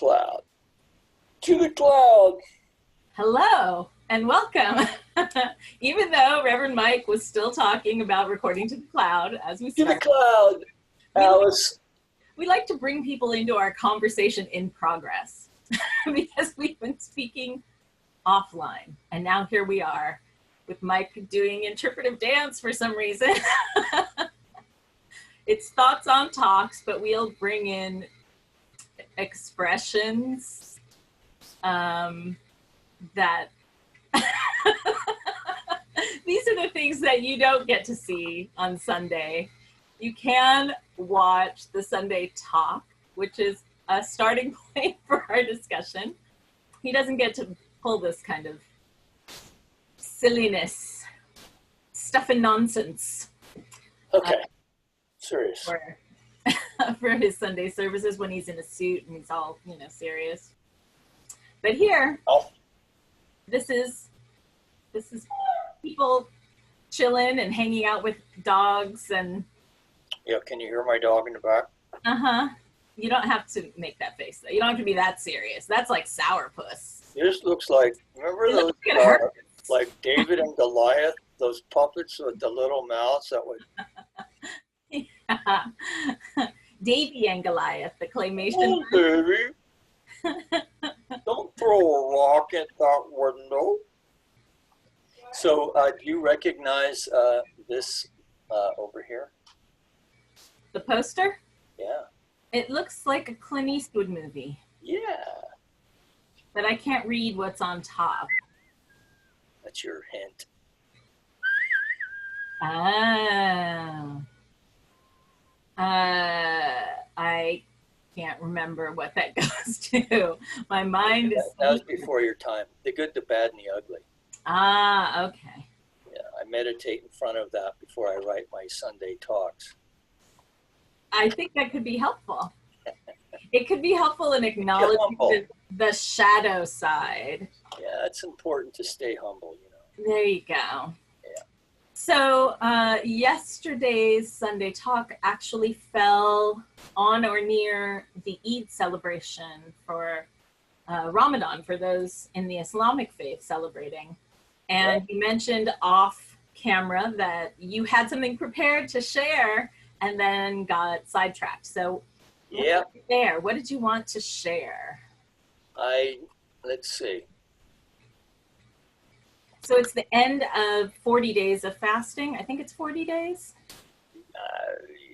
cloud. To the cloud. Hello and welcome. Even though Reverend Mike was still talking about recording to the cloud as we To started. the cloud, Alice. We like to bring people into our conversation in progress because we've been speaking offline. And now here we are with Mike doing interpretive dance for some reason. It's thoughts on talks, but we'll bring in expressions that these are the things that you don't get to see on Sunday. You can watch the Sunday talk, which is a starting point for our discussion. He doesn't get to pull this kind of silliness, stuff and nonsense. Okay, serious. For his Sunday services when he's in a suit and he's all, serious. But here, this is people chilling and hanging out with dogs and. Yeah, can you hear my dog in the back? You don't have to make that face though. You don't have to be that serious. That's like sourpuss. This looks like, remember those, like David and Goliath, those puppets with the little mouths that would. Yeah. Davy and Goliath, the claymation. Oh, baby. Don't throw a rock at that window. So, do you recognize this over here? The poster? Yeah. It looks like a Clint Eastwood movie. Yeah. But I can't read what's on top. That's your hint. Oh. I can't remember what that goes to. My mind is... That was before your time. The good, the bad, and the ugly. Ah, okay. Yeah, I meditate in front of that before I write my Sunday talks. I think that could be helpful. It could be helpful in acknowledging the shadow side. Yeah, it's important to stay humble, There you go. Yeah. So yesterday's Sunday talk actually fell on or near the Eid celebration for Ramadan, for those in the Islamic faith celebrating. And you mentioned off camera that you had something prepared to share and then got sidetracked. So what did you want to share? Let's see. So it's the end of 40 days of fasting. I think it's 40 days.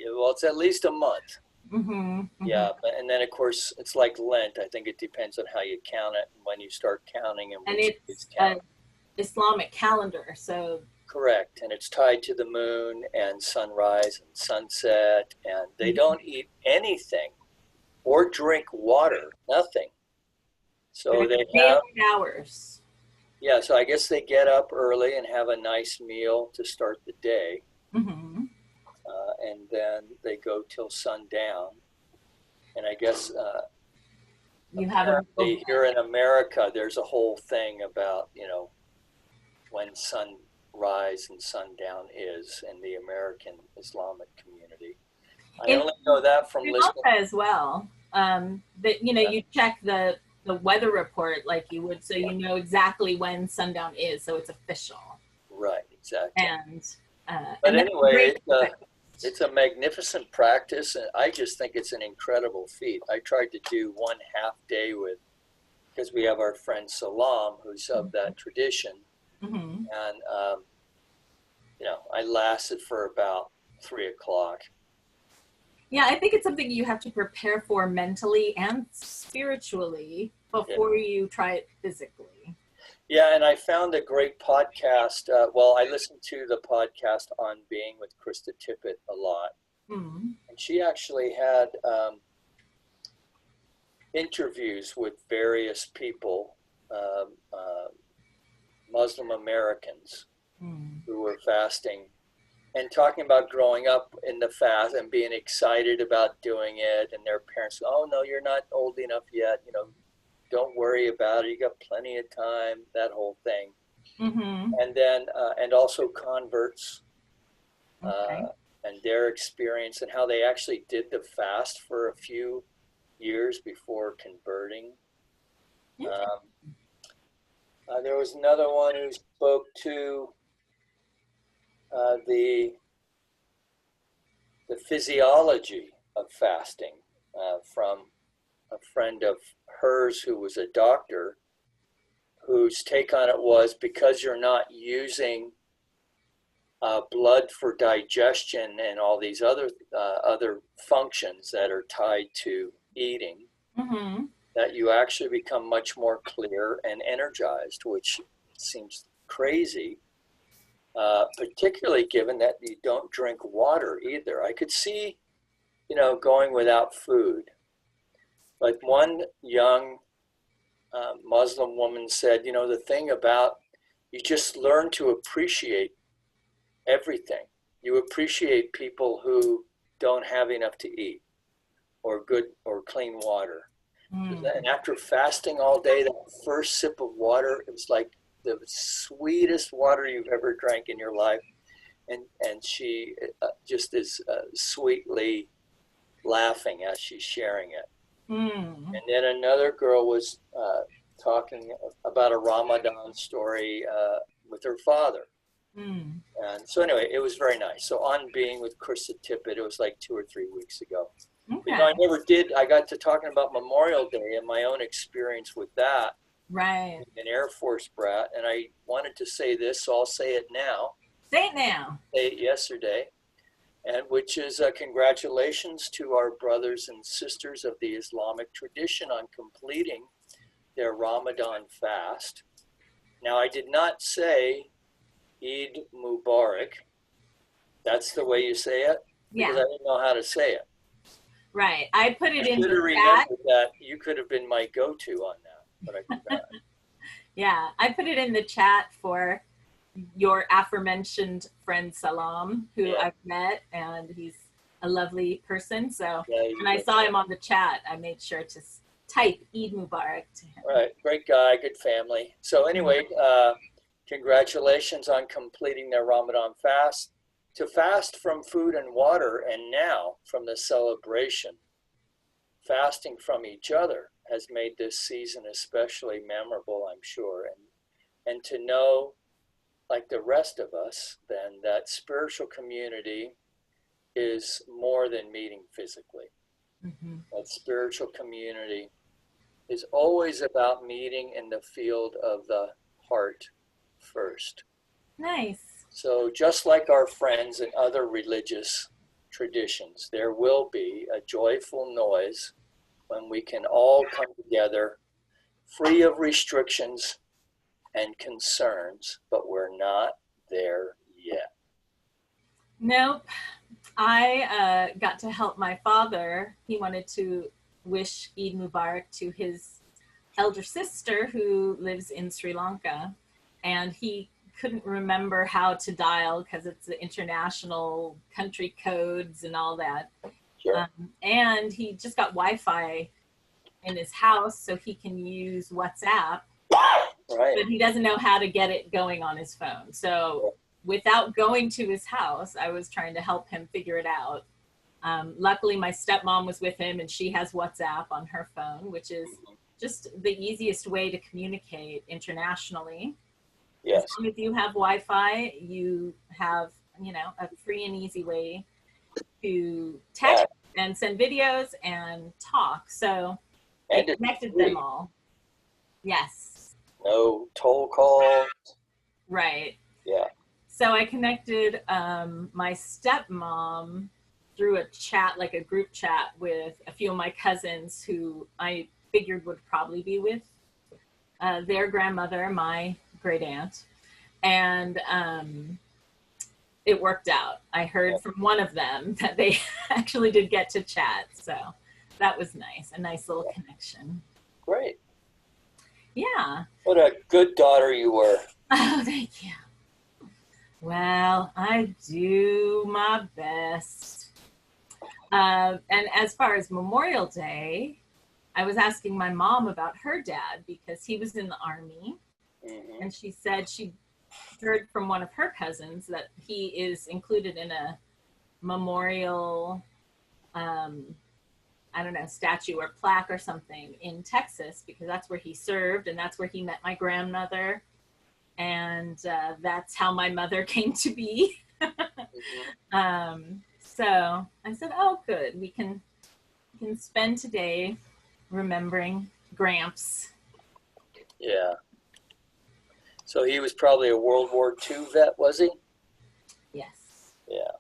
Well, it's at least a month. Mm-hmm. Yeah, and then of course it's like Lent. I think it depends on how you count it and when you start counting and it's an Islamic calendar, so. Correct, and it's tied to the moon and sunrise and sunset, and they don't eat anything or drink water, nothing. So they have hours. Yeah, so I guess they get up early and have a nice meal to start the day, and then they go till sundown. And I guess here in America, there's a whole thing about when sunrise and sundown is in the American Islamic community. I only know that from listening as well. That you check the weather report like you would, so you know exactly when sundown is, so it's official. Right, exactly. But anyway, it's a magnificent practice, and I just think it's an incredible feat. I tried to do one half day because we have our friend Salam, who's of that tradition, and I lasted for about 3 o'clock. Yeah, I think it's something you have to prepare for mentally and spiritually before you try it physically. Yeah, and I found a great podcast. I listened to the podcast on being with Krista Tippett a lot. And she actually had interviews with various people, Muslim Americans who were fasting, and talking about growing up in the fast and being excited about doing it, and their parents, oh no, you're not old enough yet, don't worry about it, you got plenty of time, that whole thing. And then and also converts and their experience and how they actually did the fast for a few years before converting. There was another one who spoke to the physiology of fasting from a friend of hers who was a doctor, whose take on it was, because you're not using blood for digestion and all these other functions that are tied to eating, that you actually become much more clear and energized, which seems crazy, particularly given that you don't drink water either. I could see, going without food. Like one young Muslim woman said, the thing about, you just learn to appreciate everything. You appreciate people who don't have enough to eat, or good or clean water. And after fasting all day, that first sip of water, it was like the sweetest water you've ever drank in your life. And she just is sweetly laughing as she's sharing it. And then another girl was talking about a Ramadan story with her father. And so anyway, it was very nice. So on being with Krista Tippett, it was like 2 or 3 weeks ago. Okay. I never did. I got to talking about Memorial Day and my own experience with that. Right. An Air Force brat. And I wanted to say this, so I'll say it now. Say it now. Say it yesterday. And which is congratulations to our brothers and sisters of the Islamic tradition on completing their Ramadan fast. Now, I did not say Eid Mubarak. That's the way you say it? Because I didn't know how to say it. Right. I put it in the chat. Remembered that you could have been my go-to on that, but I forgot. Yeah, I put it in the chat for your aforementioned friend Salam, who I've met, and he's a lovely person. So when I saw him on the chat, I made sure to type Eid Mubarak to him. Right. Great guy, good family. So anyway, congratulations on completing their Ramadan fast. To fast from food and water, and now from the celebration, fasting from each other has made this season especially memorable, I'm sure. And to know, like the rest of us, then, that spiritual community is more than meeting physically. That spiritual community is always about meeting in the field of the heart first. Nice. So just like our friends in other religious traditions, there will be a joyful noise when we can all come together free of restrictions and concerns, but we're not there yet. Nope. I got to help my father. He wanted to wish Eid Mubarak to his elder sister who lives in Sri Lanka, and he couldn't remember how to dial because it's the international country codes and all that. Sure. And he just got Wi-Fi in his house so he can use WhatsApp. Right. But he doesn't know how to get it going on his phone. So without going to his house, I was trying to help him figure it out. Luckily, my stepmom was with him, and she has WhatsApp on her phone, which is just the easiest way to communicate internationally. Yes. As long as you have Wi-Fi, you have, a free and easy way to text and send videos and talk. So I connected them all. Yes. No toll calls. Right. Yeah. So I connected my stepmom through a chat, like a group chat, with a few of my cousins who I figured would probably be with their grandmother, my great aunt. And it worked out. I heard from one of them that they actually did get to chat. So that was nice. A nice little connection. Great. Yeah. What a good daughter you were. Oh, thank you. Well, I do my best. And as far as Memorial Day, I was asking my mom about her dad because he was in the Army. And she said she heard from one of her cousins that he is included in a memorial I don't know, statue or plaque or something in Texas, because that's where he served and that's where he met my grandmother. And that's how my mother came to be. So I said, oh, good. We can spend today remembering Gramps. Yeah. So he was probably a World War II vet, was he? Yes. Yeah.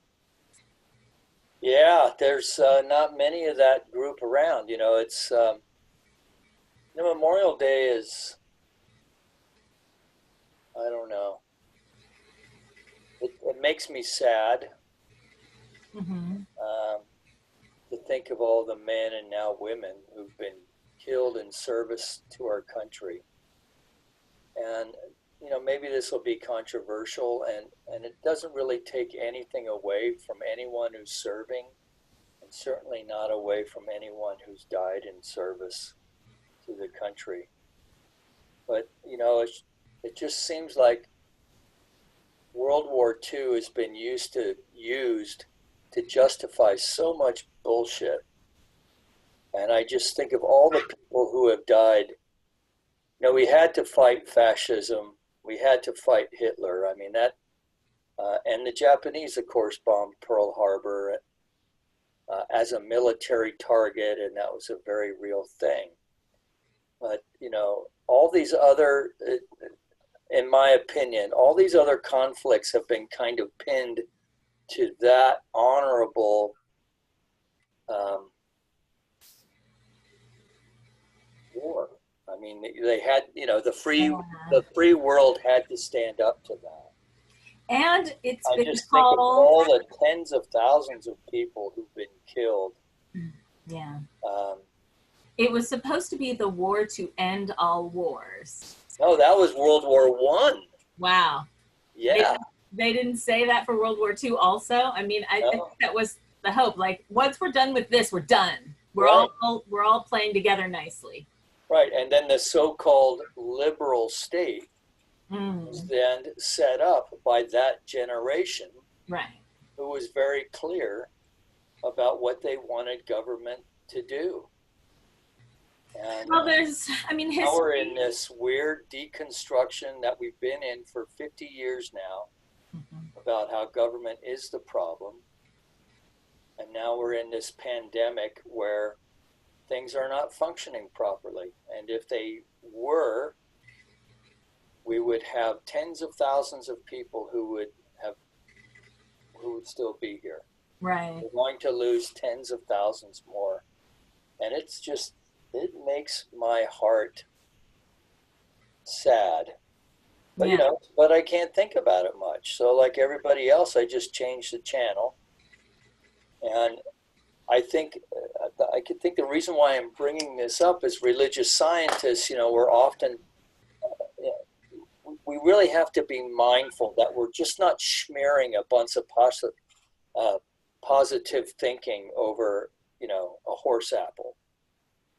Yeah, there's not many of that group around. You know, it's the Memorial Day is, I don't know. It makes me sad to think of all the men and now women who've been killed in service to our country. And, you know, maybe this will be controversial, and it doesn't really take anything away from anyone who's serving, and certainly not away from anyone who's died in service to the country. But, you know, it just seems like World War II has been used to justify so much bullshit. And I just think of all the people who have died. You know, we had to fight fascism. We had to fight Hitler. I mean, that, and the Japanese, of course, bombed Pearl Harbor as a military target, and that was a very real thing. But, you know, all these other, in my opinion, all these other conflicts have been kind of pinned to that honorable war. I mean, they had, you know, the free world had to stand up to that. And it's I been just called... think of all the tens of thousands of people who've been killed. Yeah. It was supposed to be the war to end all wars. No, that was World War I. Wow. Yeah. They didn't say that for World War II also? I mean, I think that was the hope. Like, once we're done with this, we're done. We're all playing together nicely. Right, and then the so-called liberal state was then set up by that generation, right, who was very clear about what they wanted government to do. And well, there's, I mean, history. Now we're in this weird deconstruction that we've been in for 50 years now about how government is the problem. And now we're in this pandemic where things are not functioning properly. And if they were, we would have tens of thousands of people who would still be here. Right. We're going to lose tens of thousands more. And it's just, it makes my heart sad. But, you know, but I can't think about it much. So like everybody else, I just changed the channel. And I think the reason why I'm bringing this up is religious scientists, you know, we're often, we really have to be mindful that we're just not smearing a bunch of positive thinking over, you know, a horse apple,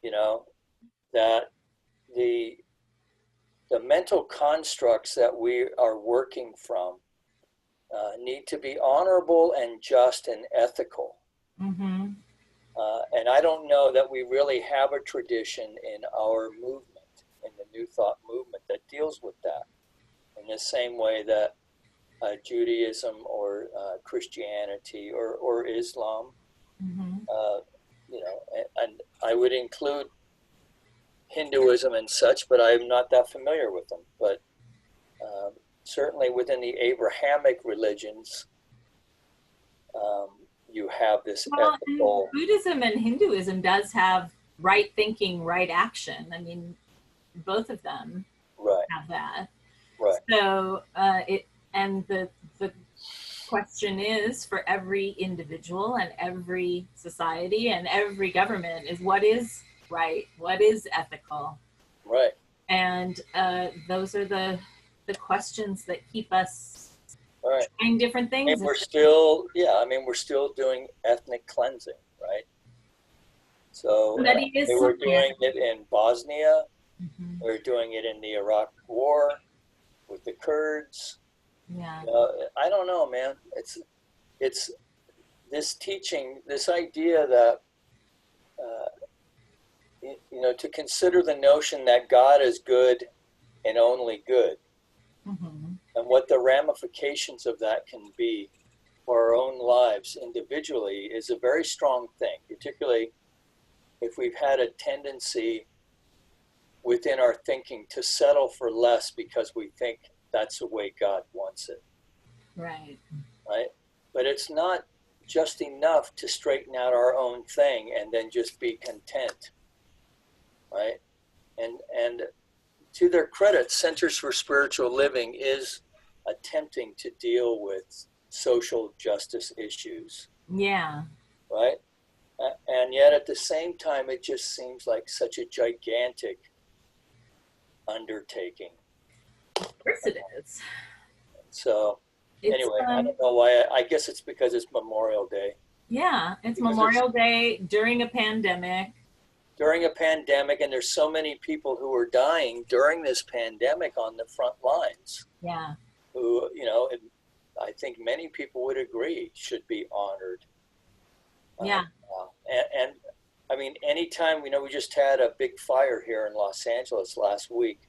you know, that the mental constructs that we are working from need to be honorable and just and ethical. And I don't know that we really have a tradition in our movement, in the New Thought movement, that deals with that in the same way that Judaism or Christianity or Islam, you know, and I would include Hinduism and such, but I'm not that familiar with them. But certainly within the Abrahamic religions, you have this ethical... Buddhism and Hinduism does have right thinking, right action. I mean, both of them have that. Right. So the question is, for every individual and every society and every government, is what is right, what is ethical. Right. And those are the questions that keep us right. trying different things. And we're still, we're still doing ethnic cleansing, right? So they were doing it in Bosnia. They were doing it in the Iraq War with the Kurds. Yeah. I don't know, man. It's this teaching, this idea that to consider the notion that God is good and only good, Mm-hmm. and what the ramifications of that can be for our own lives individually is a very strong thing, particularly if we've had a tendency within our thinking to settle for less because we think that's the way God wants it. Right. Right? But it's not just enough to straighten out our own thing and then just be content. Right? And to their credit, Centers for Spiritual Living is attempting to deal with social justice issues. Yeah. Right? And yet at the same time, it just seems like such a gigantic undertaking. Of course it is. So anyway, I don't know why. I guess it's because it's Memorial Day. Yeah, it's Because Memorial Day during a pandemic. During a pandemic, and there's so many people who are dying during this pandemic on the front lines. Yeah. Who, I think many people would agree should be honored. Yeah. And I mean, anytime, we just had a big fire here in Los Angeles last week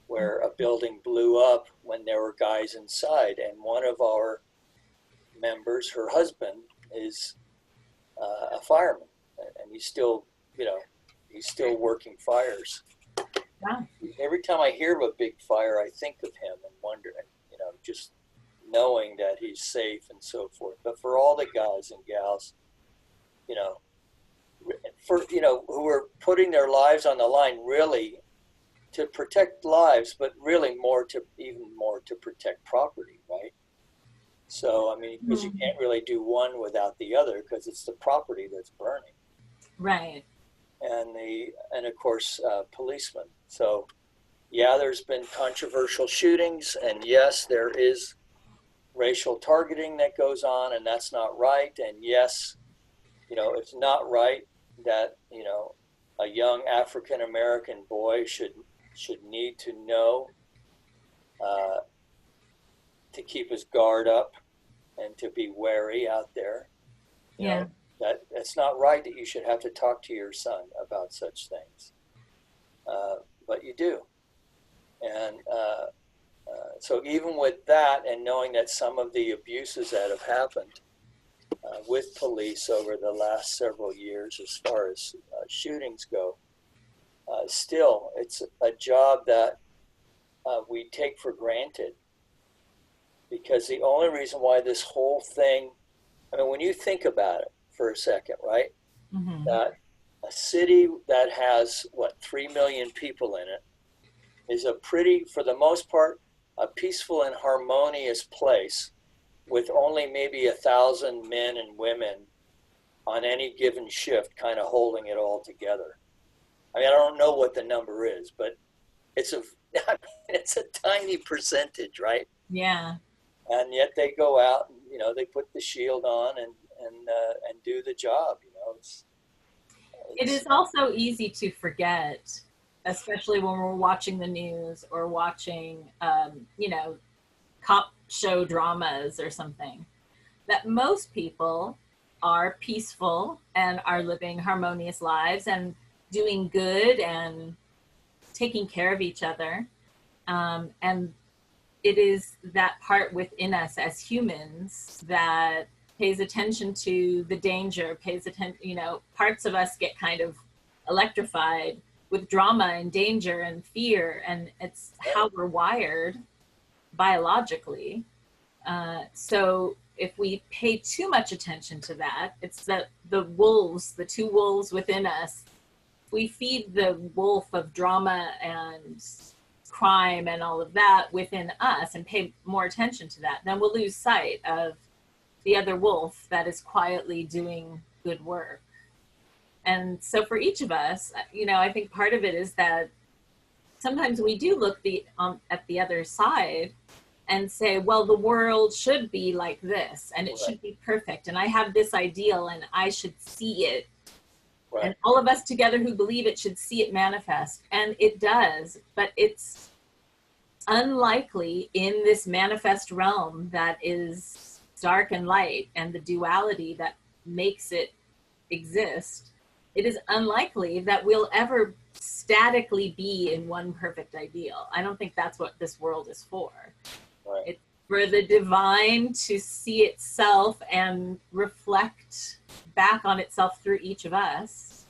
where a building blew up when there were guys inside. And one of our members, her husband, is a fireman. And he's still, he's still working fires. Wow. Every time I hear of a big fire, I think of him and wonder, just knowing that he's safe and so forth. But for all the guys and gals, who are putting their lives on the line, really to protect lives, but really even more to protect property, right? So, I mean, because you can't really do one without the other, because it's the property that's burning. Right. And of course, policemen. So, yeah, there's been controversial shootings, and yes, there is racial targeting that goes on, and that's not right. And yes, it's not right that, a young African-American boy should need to know to keep his guard up and to be wary out there. You know, that's not right that you should have to talk to your son about such things. But you do. And so even with that, and knowing that some of the abuses that have happened with police over the last several years as far as shootings go, still it's a job that we take for granted, because the only reason why this whole thing, I mean, when you think about it for a second, right, that a city that has 3 million people in it is a pretty, for the most part, a peaceful and harmonious place with only maybe 1,000 men and women on any given shift kind of holding it all together. I mean, I don't know what the number is, but it's a tiny percentage, right? Yeah. And yet they go out and, they put the shield on and do the job, It is also easy to forget, especially when we're watching the news or watching, cop show dramas or something, that most people are peaceful and are living harmonious lives and doing good and taking care of each other. And it is that part within us as humans that pays attention to the danger, pays attention, parts of us get kind of electrified with drama and danger and fear, and it's how we're wired biologically. So if we pay too much attention to that, it's that the two wolves within us, we feed the wolf of drama and crime and all of that within us and pay more attention to that, then we'll lose sight of the other wolf that is quietly doing good work. And so for each of us, I think part of it is that sometimes we do look at the other side and say, well, the world should be like this and it should be perfect. And I have this ideal and I should see it. Right. And all of us together who believe it should see it manifest. And it does, but it's unlikely in this manifest realm that is dark and light and the duality that makes it exist. it is unlikely that we'll ever statically be in one perfect ideal. I don't think that's what this world is for. Right. It's for the divine to see itself and reflect back on itself through each of us,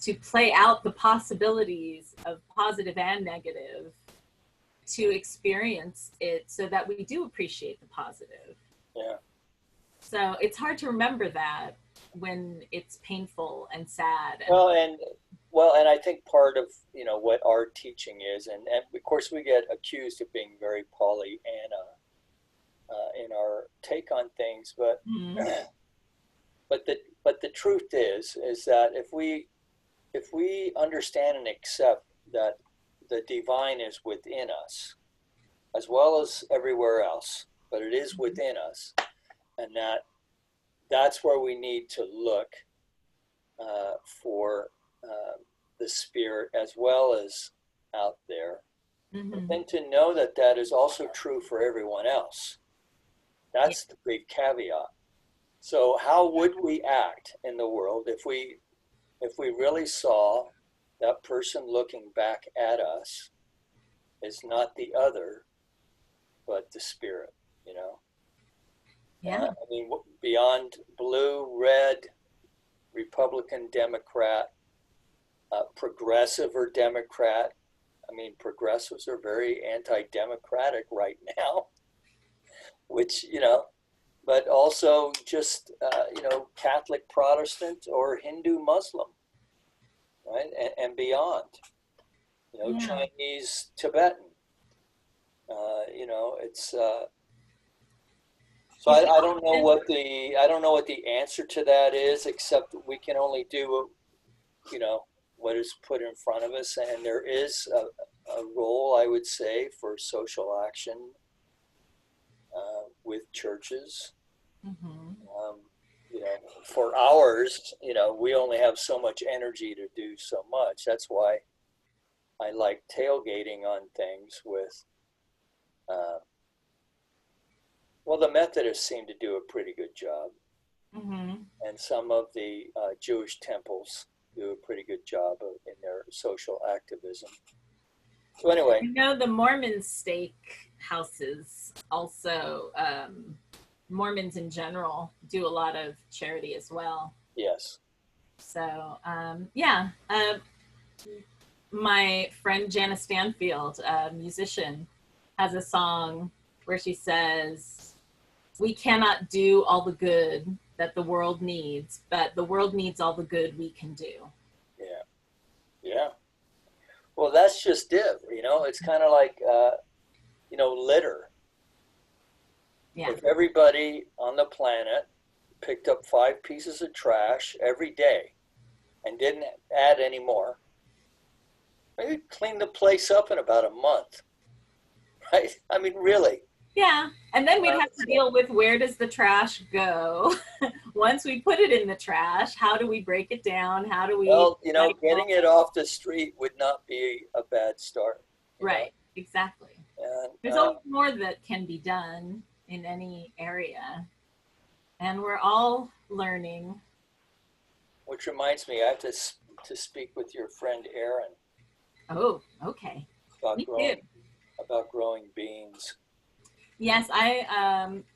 to play out the possibilities of positive and negative, to experience it so that we do appreciate the positive. Yeah. So it's hard to remember that when it's painful and sad. Well, and I think part of, you know, what our teaching is, and of course we get accused of being very Pollyanna in our take on things, but but the truth is that if we understand and accept that the divine is within us, as well as everywhere else, but it is within us, and that's where we need to look for the spirit as well as out there, and to know that that is also true for everyone else. That's the big caveat. So how would we act in the world if we really saw that person looking back at us is not the other, but the spirit, you know? Yeah. I mean, beyond blue, red, Republican, Democrat, progressive or Democrat. I mean, progressives are very anti-democratic right now, which, you know, but also just, you know, Catholic, Protestant, or Hindu, Muslim, right? And beyond, you know, Chinese, Tibetan, you know, it's, so I don't know what the answer to that is, except we can only do, you know, what is put in front of us. And there is a role, I would say, for social action with churches. You know, for ours, you know, we only have so much energy to do so much. That's why I like tailgating on things with, well, the Methodists seem to do a pretty good job. And some of the Jewish temples do a pretty good job in their social activism. So anyway. You know, the Mormon stake houses also, Mormons in general do a lot of charity as well. Yes. So, yeah. My friend Jana Stanfield, a musician, has a song where she says, "We cannot do all the good that the world needs, but the world needs all the good we can do." Yeah. Yeah. Well, that's just it. You know, it's kind of like, you know, litter. Yeah. If everybody on the planet picked up 5 pieces of trash every day and didn't add any more, maybe clean the place up in about a month, right? I mean, really. Yeah, and then we'd have to deal with, where does the trash go? Once we put it in the trash, how do we break it down? How do we... Well, you know, getting it off the street would not be a bad start. Right, exactly. And, there's always more that can be done in any area, and we're all learning. Which reminds me, I have to speak with your friend Erin. Oh, okay. About growing beans. Yes, I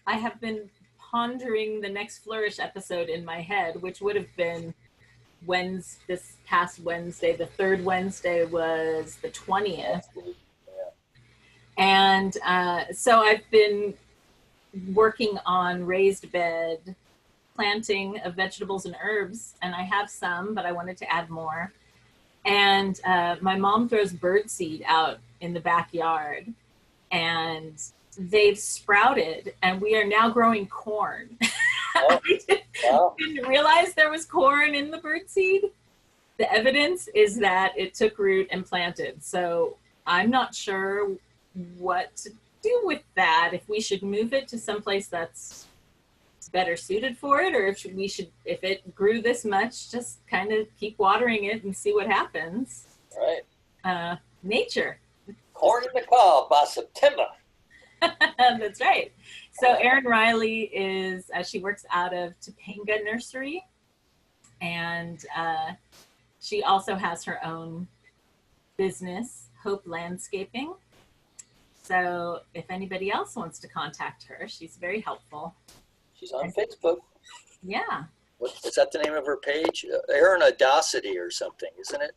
have been pondering the Next Flourish episode in my head, which would have been this past Wednesday. The third Wednesday was the 20th. Yeah. And so I've been working on raised bed planting of vegetables and herbs, and I have some, but I wanted to add more. And my mom throws birdseed out in the backyard, and they've sprouted, and we are now growing corn. Oh, wow. I didn't realize there was corn in the birdseed. The evidence is that it took root and planted. So I'm not sure what to do with that, if we should move it to someplace that's better suited for it, or if it grew this much, just kind of keep watering it and see what happens. Right. Nature. Corn in the cob by September. That's right. So Erin Riley she works out of Topanga Nursery, And she also has her own business, Hope Landscaping. So if anybody else wants to contact her, she's very helpful. She's on Facebook. Yeah. Is that the name of her page? Erin Audacity or something, isn't it?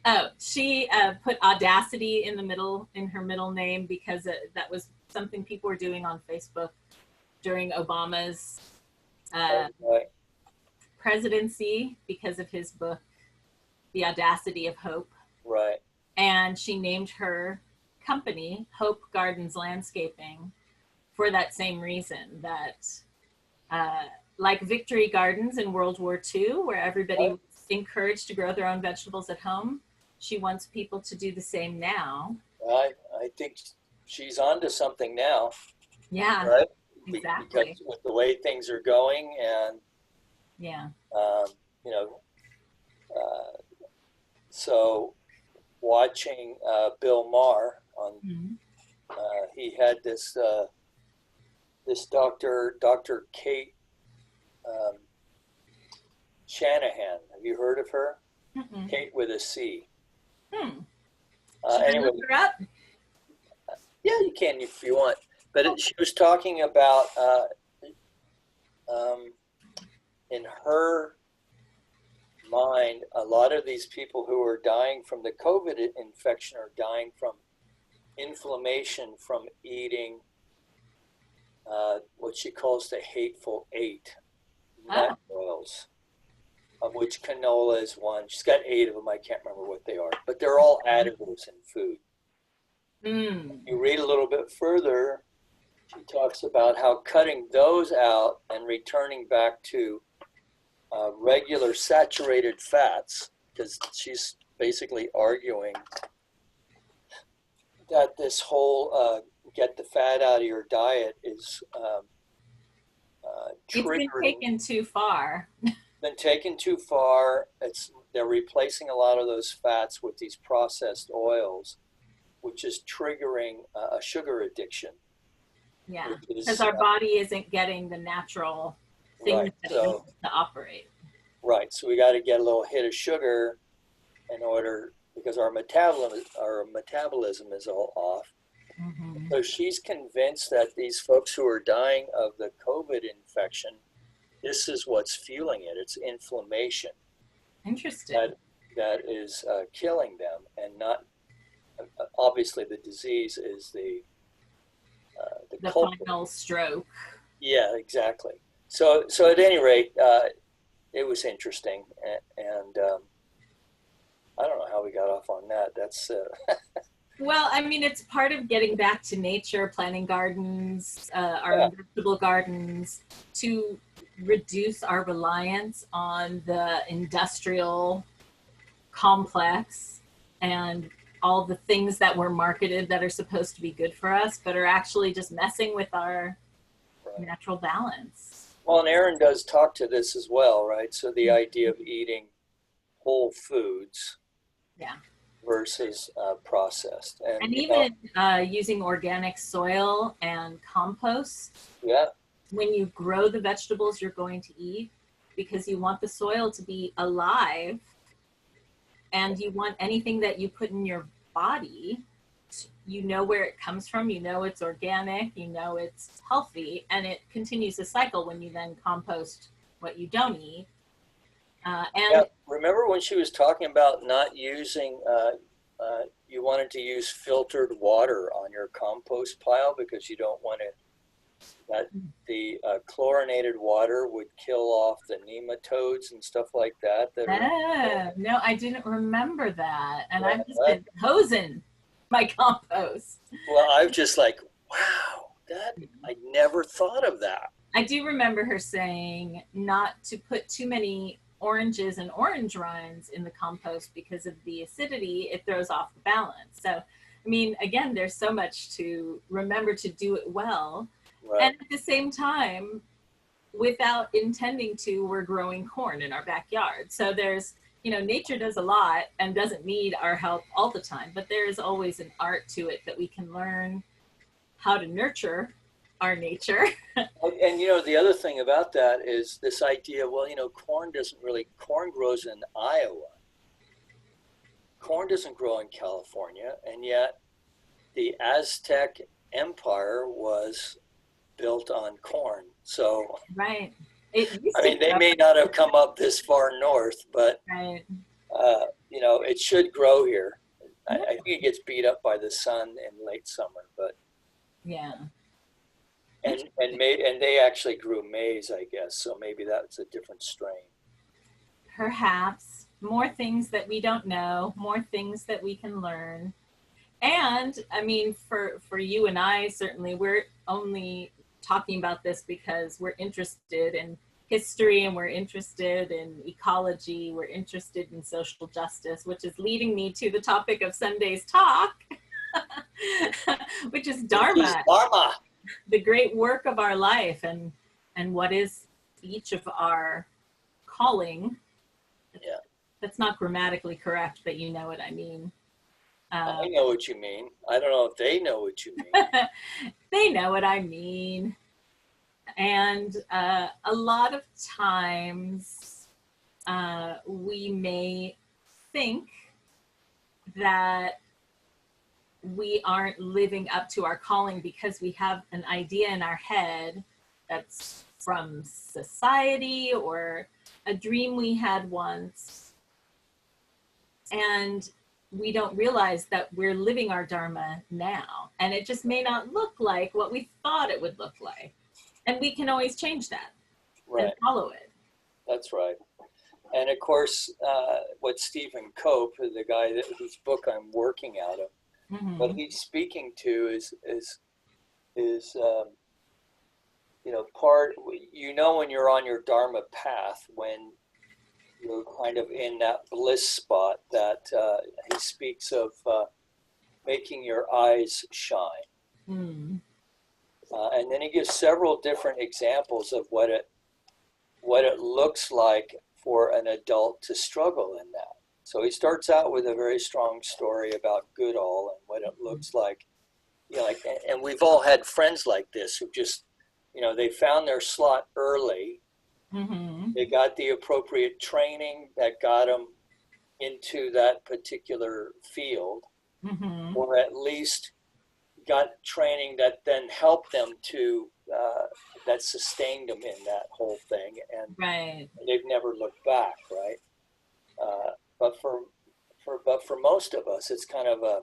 Oh, she put Audacity in the middle, in her middle name, because that was something people were doing on Facebook during Obama's presidency, because of his book, The Audacity of Hope. Right. And she named her company Hope Gardens Landscaping for that same reason, that like Victory Gardens in World War II, where everybody was encouraged to grow their own vegetables at home, she wants people to do the same now. I think she's onto something now. Yeah, right? Exactly. Because with the way things are going, and yeah, you know, so watching Bill Maher on, he had this Dr. Cate Shanahan. Have you heard of her? Cate with a C. Anyway, look her up? Yeah, you can if you want. But she was talking about, in her mind, a lot of these people who are dying from the COVID infection are dying from inflammation from eating what she calls the hateful 8 nut oils, of which canola is one. She's got 8 of them. I can't remember what they are, but they're all additives in food. You read a little bit further, she talks about how cutting those out and returning back to regular saturated fats, because she's basically arguing that this whole get the fat out of your diet is it's been taken too far. Been taken too far. They're replacing a lot of those fats with these processed oils, which is triggering a sugar addiction. Yeah, because our body isn't getting the natural things that it needs to operate. Right, so we got to get a little hit of sugar in order, because our metabolism is all off. So she's convinced that these folks who are dying of the COVID infection, this is what's fueling it. It's inflammation. Interesting. That is killing them, and not obviously the disease is the final stroke. Yeah, exactly. So at any rate, it was interesting, and I don't know how we got off on that. That's well, I mean, it's part of getting back to nature, planting gardens, our vegetable gardens, to reduce our reliance on the industrial complex and all the things that were marketed that are supposed to be good for us, but are actually just messing with our natural balance. Well, and Erin does talk to this as well, right? So the idea of eating whole foods versus processed. And even using organic soil and compost. Yeah. When you grow the vegetables you're going to eat, because you want the soil to be alive, and you want anything that you put in your body, you know where it comes from, you know it's organic, you know it's healthy, and it continues the cycle when you then compost what you don't eat. Remember when she was talking about not using, you wanted to use filtered water on your compost pile because you don't want that the chlorinated water would kill off the nematodes and stuff like that. No, I didn't remember that. And I've just been hosing my compost. Well, I'm just like, wow, I never thought of that. I do remember her saying not to put too many oranges and orange rinds in the compost because of the acidity. It throws off the balance. So, I mean, again, there's so much to remember to do it well. Right. And at the same time, without intending to, we're growing corn in our backyard. So there's, nature does a lot and doesn't need our help all the time, but there is always an art to it that we can learn how to nurture our nature. And, you know, the other thing about that is this idea, well, you know, corn grows in Iowa. Corn doesn't grow in California, and yet the Aztec Empire was built on corn. So, Right. I mean, they may not have come up this far north, but, right. you know, it should grow here. I think it gets beat up by the sun in late summer, but yeah. And they actually grew maize, I guess. So maybe that's a different strain. Perhaps more things that we don't know, more things that we can learn. And I mean, for you and I, certainly, we're only talking about this because we're interested in history and we're interested in ecology, we're interested in social justice, which is leading me to the topic of Sunday's talk, which is Dharma. Dharma. The great work of our life, and what is each of our calling. Yeah. That's not grammatically correct, but you know what I mean. I know what you mean. I don't know if they know what you mean. They know what I mean. And a lot of times we may think that we aren't living up to our calling because we have an idea in our head that's from society or a dream we had once. And we don't realize that we're living our Dharma now. And it just may not look like what we thought it would look like. And we can always change that and follow it. That's right. And of course, what Stephen Cope, the guy whose book I'm working out of, what he's speaking to is you know, when you're on your Dharma path, when you're kind of in that bliss spot that he speaks of making your eyes shine. And then he gives several different examples of what it looks like for an adult to struggle in that. So he starts out with a very strong story about Goodall and what it looks like. You know, like, and we've all had friends like this who just, you know, they found their slot early. They got the appropriate training that got them into that particular field, or at least got training that then helped them to, that sustained them in that whole thing. And they've never looked back, right? But for most of us, it's kind of a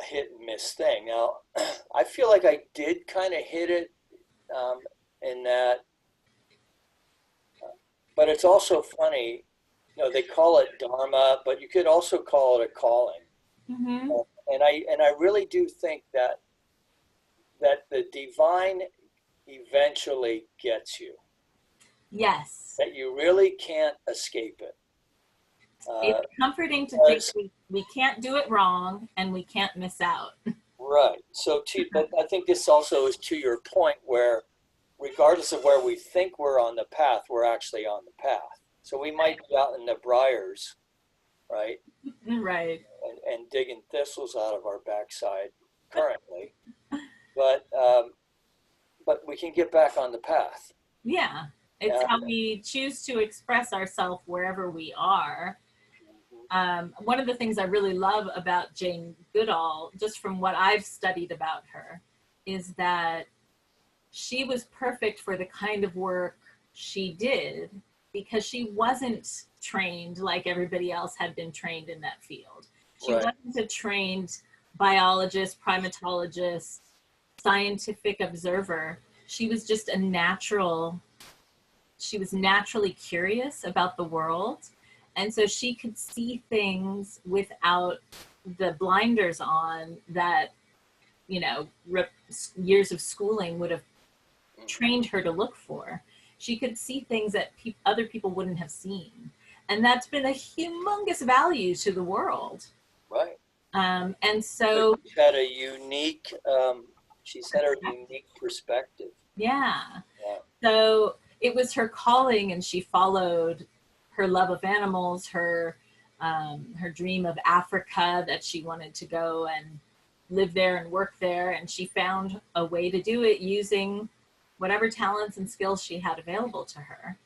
hit and miss thing. Now, I feel like I did kind of hit it in that, but it's also funny, you know, they call it Dharma, but you could also call it a calling. And I really do think that the divine eventually gets you. Yes. That you really can't escape it. It's comforting to think we can't do it wrong and we can't miss out. Right. So, but I think this also is to your point where regardless of where we think we're on the path, we're actually on the path. So we might be out in the briars, right? Right. And digging thistles out of our backside currently. But we can get back on the path. Yeah. It's how we choose to express ourselves wherever we are. One of the things I really love about Jane Goodall, just from what I've studied about her, is that she was perfect for the kind of work she did because she wasn't trained like everybody else had been trained in that field. She wasn't a trained biologist, primatologist, scientific observer. She was just she was naturally curious about the world. And so she could see things without the blinders on that, you know, years of schooling would have trained her to look for. She could see things that other people wouldn't have seen. And that's been a humongous value to the world. Right. And so she's had a unique, unique perspective. Yeah. So it was her calling, and she followed her love of animals, her dream of Africa, that she wanted to go live there and work there, and she found a way to do it using whatever talents and skills she had available to her,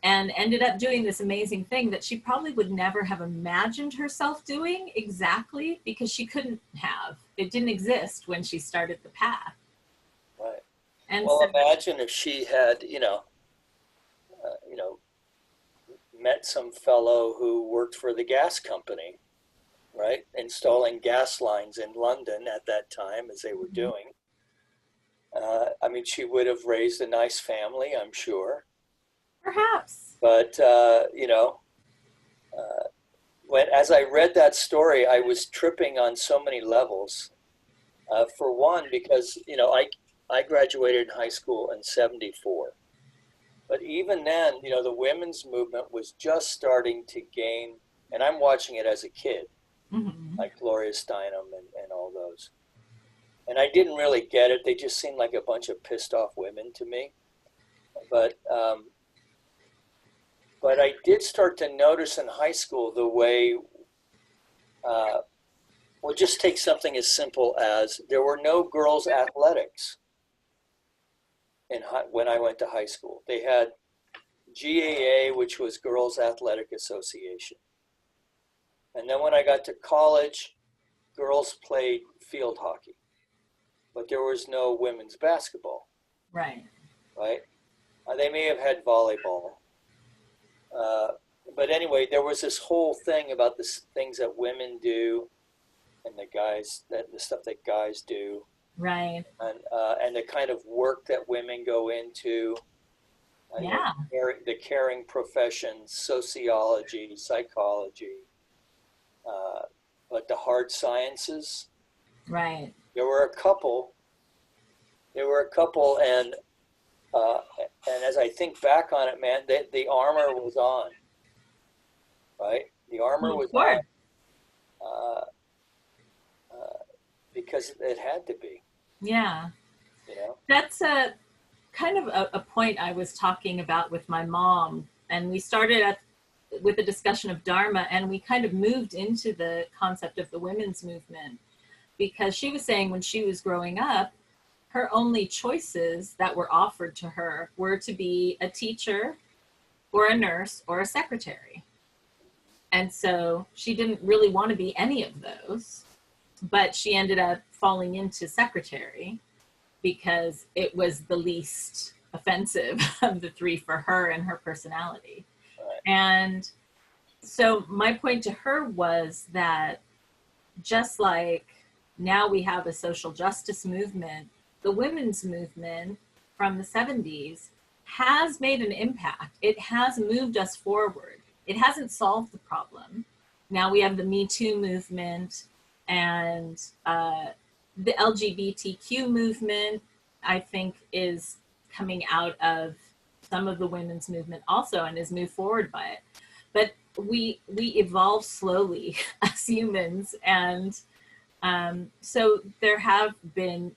and ended up doing this amazing thing that she probably would never have imagined herself doing exactly, because she couldn't have. It didn't exist when she started the path. Right. And well, so, imagine if she had, met some fellow who worked for the gas company, right? Installing gas lines in London at that time, as they were doing. I mean, she would have raised a nice family, I'm sure. perhaps. But, as I read that story, I was tripping on so many levels. For one, because, I graduated high school in 1974. But even then, the women's movement was just starting to gain, and I'm watching it as a kid, like Gloria Steinem and all those. And I didn't really get it. They just seemed like a bunch of pissed off women to me. But I did start to notice in high school the way, we'll just take something as simple as there were no girls' athletics when I went to high school. They had GAA, which was Girls Athletic Association. And then when I got to college, girls played field hockey, but there was no women's basketball. Right. Right? They may have had volleyball. But anyway, there was this whole thing about the things that women do and the stuff that guys do. Right. And the kind of work that women go into. Yeah. The caring professions, sociology, psychology, but the hard sciences. Right. There were a couple, and as I think back on it, man, the armor was on, right? The armor was on, because it had to be. Yeah. That's a kind of a point I was talking about with my mom, and we started with a discussion of Dharma, and we kind of moved into the concept of the women's movement, because she was saying when she was growing up, her only choices that were offered to her were to be a teacher or a nurse or a secretary. And so she didn't really want to be any of those, but she ended up falling into secretary because it was the least offensive of the three for her and her personality. Right. And so my point to her was that just like now we have a social justice movement, the women's movement from the 70s has made an impact. It has moved us forward. It hasn't solved the problem. Now we have the Me Too movement, and the LGBTQ movement, I think, is coming out of some of the women's movement also, and is moved forward by it. But we evolve slowly as humans, and so there have been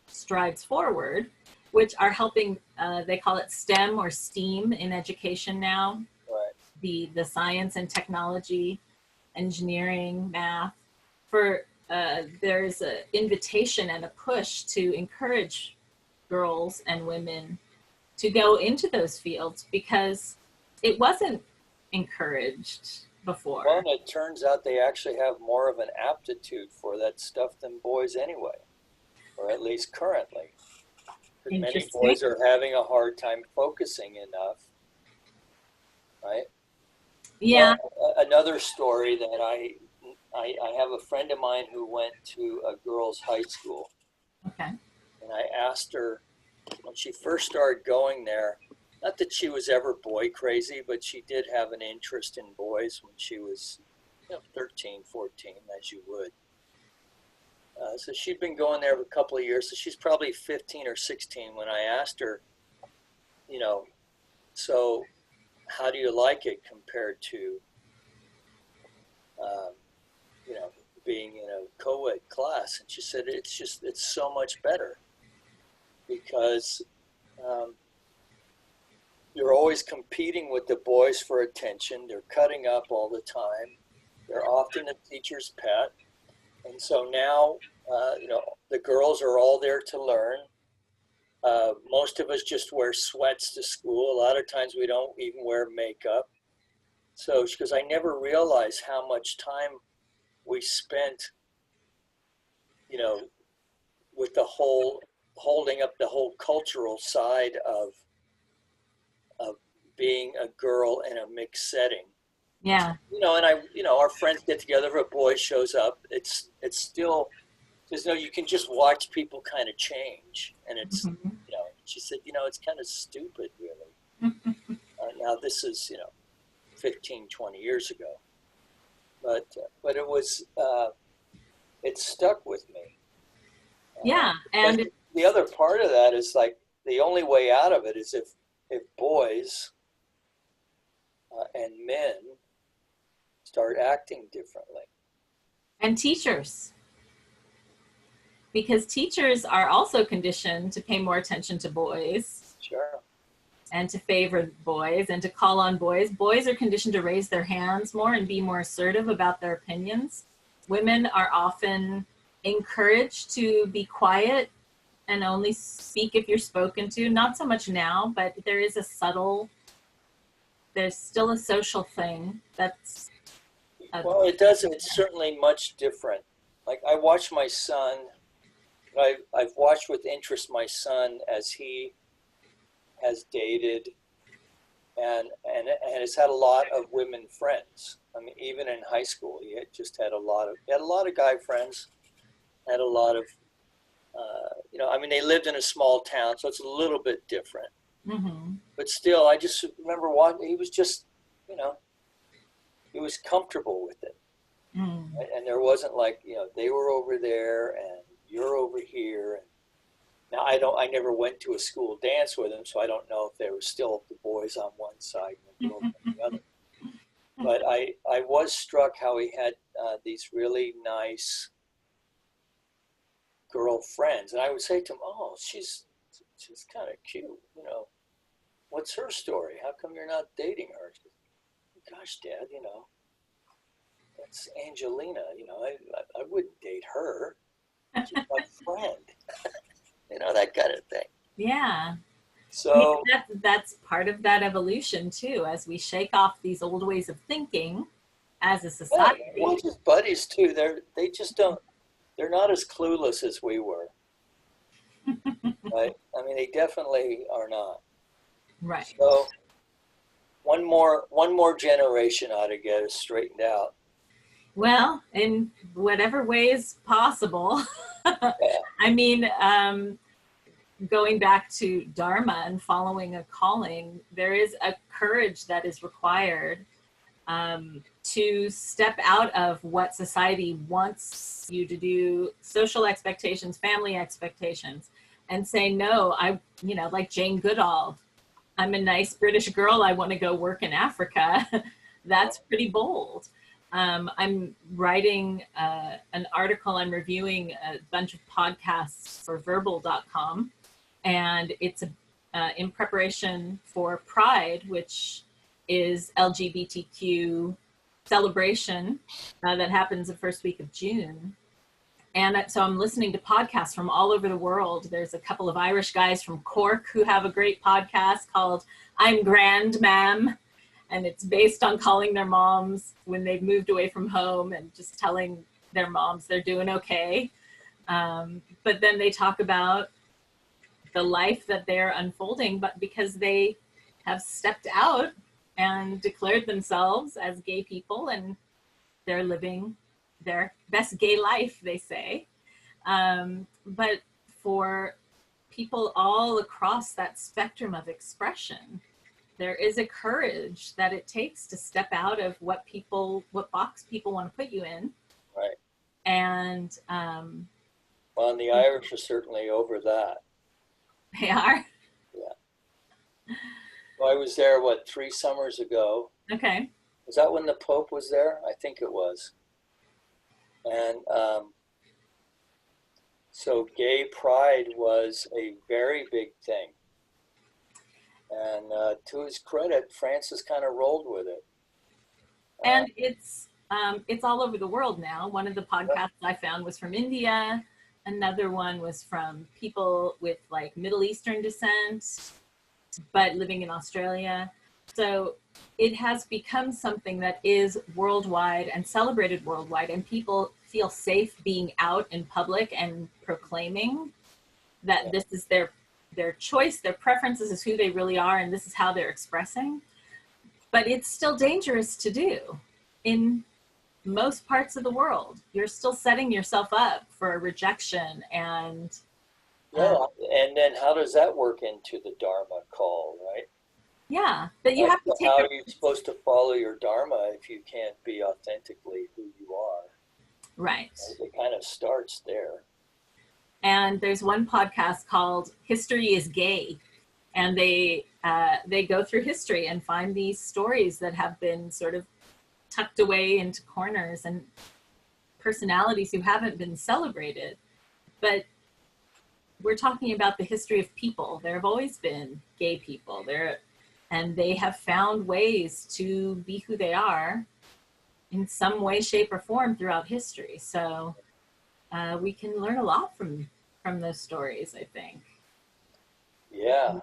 strides forward, which are helping. They call it STEM or STEAM in education now. Right. The science and technology, engineering, math. There's an invitation and a push to encourage girls and women to go into those fields because it wasn't encouraged before. Well, and it turns out they actually have more of an aptitude for that stuff than boys anyway, or at least currently. Because many boys are having a hard time focusing enough, right? Yeah. Another story that I have a friend of mine who went to a girls' high school. Okay. And I asked her when she first started going there, not that she was ever boy crazy, but she did have an interest in boys when she was 13, 14, as you would. So she'd been going there for a couple of years. So she's probably 15 or 16 when I asked her, so how do you like it compared to, being in a co-ed class? And she said, it's so much better because you're always competing with the boys for attention. They're cutting up all the time. They're often a teacher's pet. And so now, the girls are all there to learn. Most of us just wear sweats to school. A lot of times we don't even wear makeup. So she goes, I never realized how much time we spent, with the whole, holding up the whole cultural side of being a girl in a mixed setting. Yeah. And our friends get together, if a boy shows up, it's still, you can just watch people kind of change. And it's, she said, it's kind of stupid, really. Now this is, 15, 20 years ago. But it was, it stuck with me. Yeah. And the other part of that is like, the only way out of it is if boys and men start acting differently. And teachers. Because teachers are also conditioned to pay more attention to boys. Sure. And to favor boys and to call on boys. Boys are conditioned to raise their hands more and be more assertive about their opinions. Women are often encouraged to be quiet and only speak if you're spoken to. Not so much now, but there is there's still a social thing that's... Well, it's certainly much different. Like I watch my son, I've watched with interest my son as he has dated and has had a lot of women friends. I mean, even in high school, he had a lot of guy friends, had a lot of, they lived in a small town, so it's a little bit different. Mm-hmm. But still, I just remember watching, he was just, he was comfortable with it. Mm. And there wasn't like, they were over there and you're over here. And now I never went to a school dance with them, so I don't know if there were still the boys on one side and the girls on the other. But I was struck how he had these really nice girlfriends. And I would say to him, oh, she's kind of cute, What's her story? How come you're not dating her? She goes, gosh, Dad, that's Angelina, I wouldn't date her. She's my friend. That kind of thing. Yeah. So that's part of that evolution too, as we shake off these old ways of thinking as a society. Well, just buddies too. They're not as clueless as we were. Right? I mean, they definitely are not. Right. So one more generation ought to get us straightened out. Well, in whatever ways possible. Yeah. I mean, going back to Dharma and following a calling, there is a courage that is required to step out of what society wants you to do, social expectations, family expectations, and say, no, like Jane Goodall, I'm a nice British girl, I want to go work in Africa. That's pretty bold. I'm writing an article, I'm reviewing a bunch of podcasts for verbal.com, and it's in preparation for Pride, which is LGBTQ celebration that happens the first week of June. And so I'm listening to podcasts from all over the world. There's a couple of Irish guys from Cork who have a great podcast called I'm Grand Ma'am. And it's based on calling their moms when they've moved away from home and just telling their moms they're doing okay. But then they talk about the life that they're unfolding, but because they have stepped out and declared themselves as gay people and they're living their best gay life, they say. But for people all across that spectrum of expression, there is a courage that it takes to step out of what box people want to put you in. Right. And well, and the Irish are certainly over that. They are? Yeah. Well, I was there, 3 summers ago. Okay. Was that when the Pope was there? I think it was. And so gay pride was a very big thing. And to his credit, Francis kind of rolled with it. And it's It's all over the world now. One of the podcasts I found was from India. Another one was from people with like Middle Eastern descent, but living in Australia. So it has become something that is worldwide and celebrated worldwide, and people feel safe being out in public and proclaiming that this is their choice, their preferences is who they really are, and this is how they're expressing. But it's still dangerous to do in most parts of the world. You're still setting yourself up for rejection and and then how does that work into the Dharma call, right? Yeah, but you have to take. How are you supposed to follow your Dharma if you can't be authentically who you are? Right. It kind of starts there. And there's one podcast called "History is Gay," and they go through history and find these stories that have been sort of tucked away into corners and personalities who haven't been celebrated. But we're talking about the history of people. There have always been gay people there, and they have found ways to be who they are in some way, shape, or form throughout history. So we can learn a lot from those stories, I think. Yeah.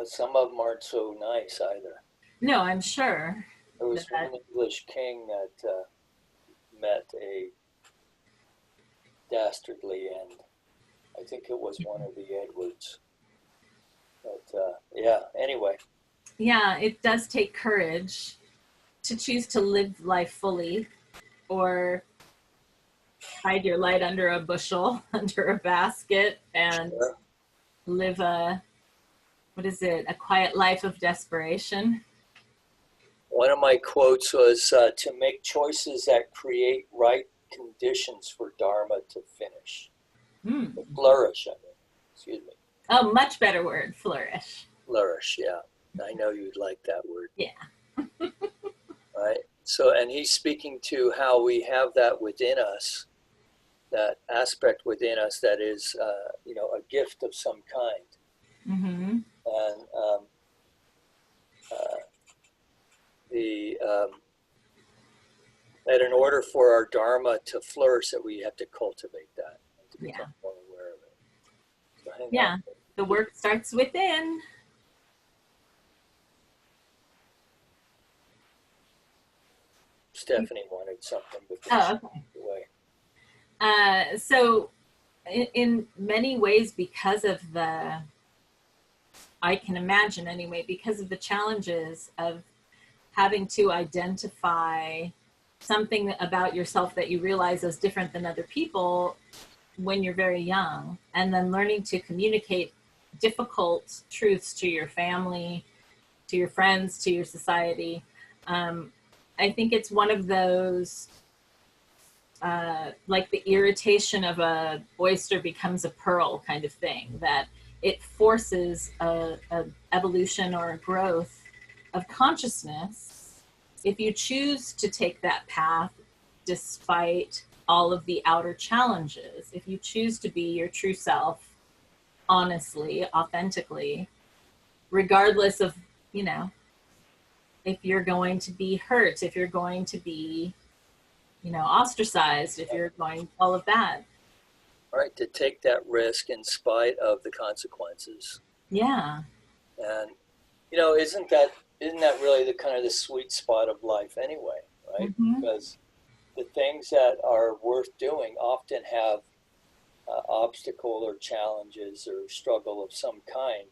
Some of them aren't so nice either. No, I'm sure. There was one English king that met a dastardly end. I think it was one of the Edwards. But anyway. Yeah, it does take courage to choose to live life fully, or hide your light under a bushel, under a basket, and live a quiet life of desperation. One of my quotes was to make choices that create right conditions for Dharma to finish. Flourish, excuse me. Oh, much better word, flourish. Flourish, yeah. I know you'd like that word. Yeah. Right. So, and he's speaking to how we have that within us, that aspect within us that is, a gift of some kind. Mm-hmm. And that in order for our Dharma to flourish, that we have to cultivate that and to become more aware of it. So the work starts within. Stephanie wanted something. Okay. So in many ways, because of I can imagine anyway, because of the challenges of having to identify something about yourself that you realize is different than other people when you're very young, and then learning to communicate difficult truths to your family, to your friends, to your society. I think it's one of those, like the irritation of a oyster becomes a pearl kind of thing, that it forces a evolution or a growth of consciousness if you choose to take that path despite all of the outer challenges. If you choose to be your true self, honestly, authentically, regardless of, if you're going to be hurt, if you're going to be, ostracized, if you're going, all of that. Right, to take that risk in spite of the consequences. Yeah. And, isn't that really the kind of the sweet spot of life anyway, right? Mm-hmm. Because the things that are worth doing often have obstacle or challenges or struggle of some kind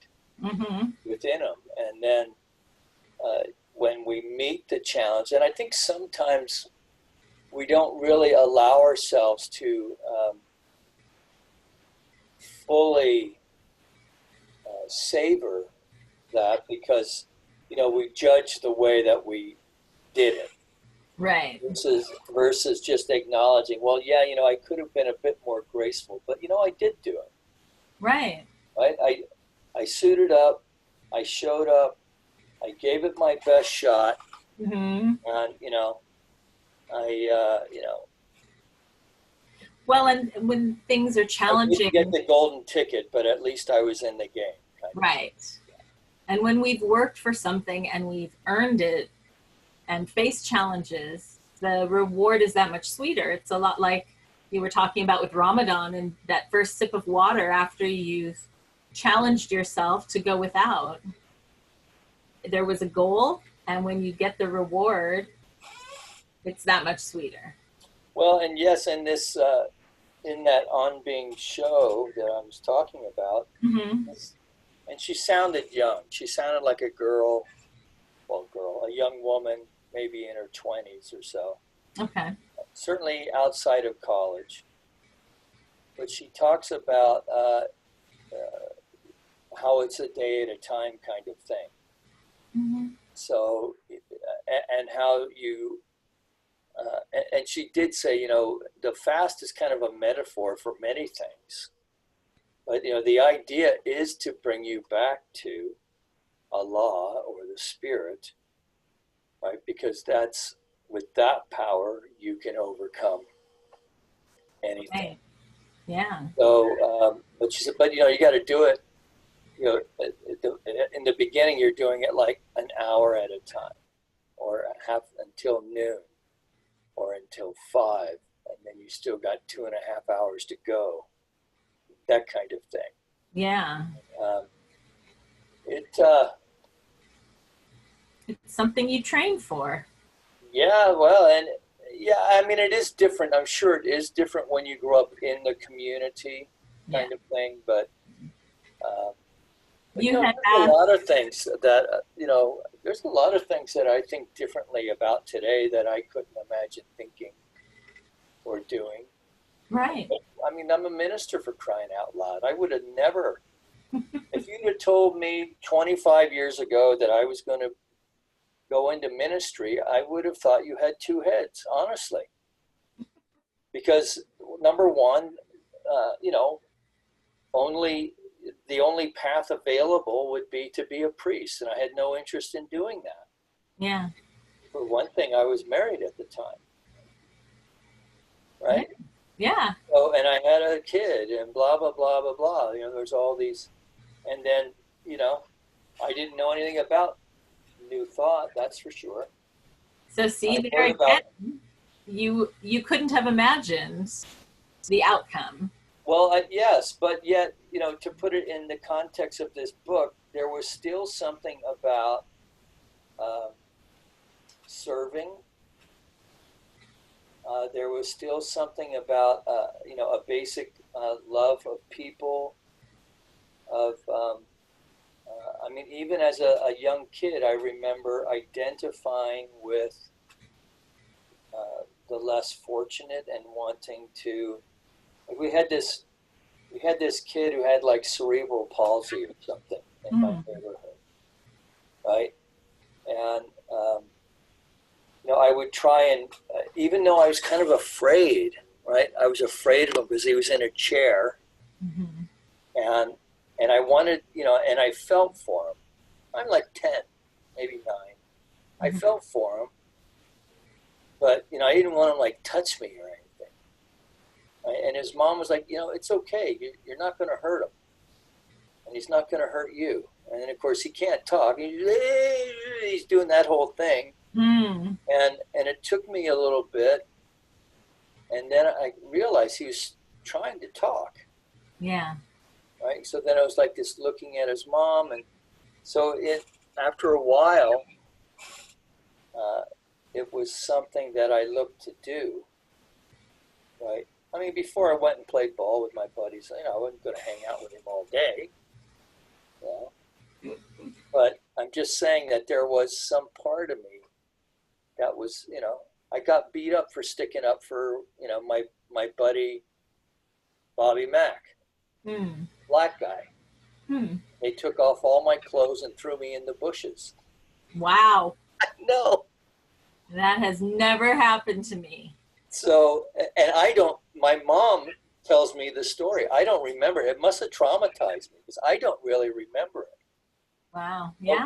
within them. And then when we meet the challenge, and I think sometimes we don't really allow ourselves to fully savor that, because we judge the way that we did it, right? Versus just acknowledging, well, I could have been a bit more graceful, but I did do it, right? I suited up, I showed up, I gave it my best shot, and well, and when things are challenging, I didn't get the golden ticket, but at least I was in the game. Right. And when we've worked for something and we've earned it and faced challenges, the reward is that much sweeter. It's a lot like you were talking about with Ramadan and that first sip of water after you've challenged yourself to go without. There was a goal, and when you get the reward, it's that much sweeter. Well, and yes, in this, in that On Being show that I was talking about, and she sounded young. She sounded like a girl, a young woman, maybe in her 20s or so. Okay. Certainly outside of college. But she talks about how it's a day at a time kind of thing. So, and how you, and she did say, you know, the fast is kind of a metaphor for many things. But, you know, the idea is to bring you back to Allah or the spirit, right? Because that's, with that power, you can overcome anything. Right. Yeah. So, but she said, but, you know, you got to do it, you know, in the beginning, you're doing it like an hour at a time, or until noon, or until 5, and then you still got 2.5 hours to go. That kind of thing. Yeah. It's something you train for. Yeah, well, and yeah, I mean, it is different. I'm sure it is different when you grow up in the community kind of thing, but you know, there's a lot of things that, you know, there's a lot of things that I think differently about today that I couldn't imagine thinking or doing. Right. I mean, I'm a minister, for crying out loud. I would have never, if you'd have told me 25 years ago that I was going to go into ministry, I would have thought you had 2 heads, honestly. Because number one, you know, the only path available would be to be a priest, and I had no interest in doing that. Yeah. For one thing, I was married at the time, right? Yeah. So, and I had a kid, and blah blah blah blah blah. You know, there's all these, and then, you know, I didn't know anything about New Thought, that's for sure. So see, there again, you couldn't have imagined the outcome. Well, yes, but yet, you know, to put it in the context of this book, there was still something about serving. There was still something about, you know, a basic love of people, of, I mean, even as a young kid, I remember identifying with the less fortunate and wanting to, we had this kid who had like cerebral palsy or something in my neighborhood, right? And, you know, I would try and, even though I was kind of afraid, right? I was afraid of him because he was in a chair. And I wanted, you know, and I felt for him. I'm like 10, maybe 9. I felt for him. But, you know, I didn't want him like touch me or anything. Right? And his mom was like, you know, it's okay. You're not going to hurt him. And he's not going to hurt you. And then, of course, he can't talk. He's doing that whole thing. And it took me a little bit. And then I realized he was trying to talk. Yeah. Right. So then I was like this looking at his mom. And so after a while, it was something that I looked to do. Right. I mean, before I went and played ball with my buddies, you know, I wasn't going to hang out with him all day. You know? But I'm just saying that there was some part of me that was, you know, I got beat up for sticking up for, you know, my buddy, Bobby Mack, black guy. They took off all my clothes and threw me in the bushes. Wow. I know. That has never happened to me. So, and my mom tells me the story. I don't remember. It must have traumatized me because I don't really remember it. Wow. Yeah.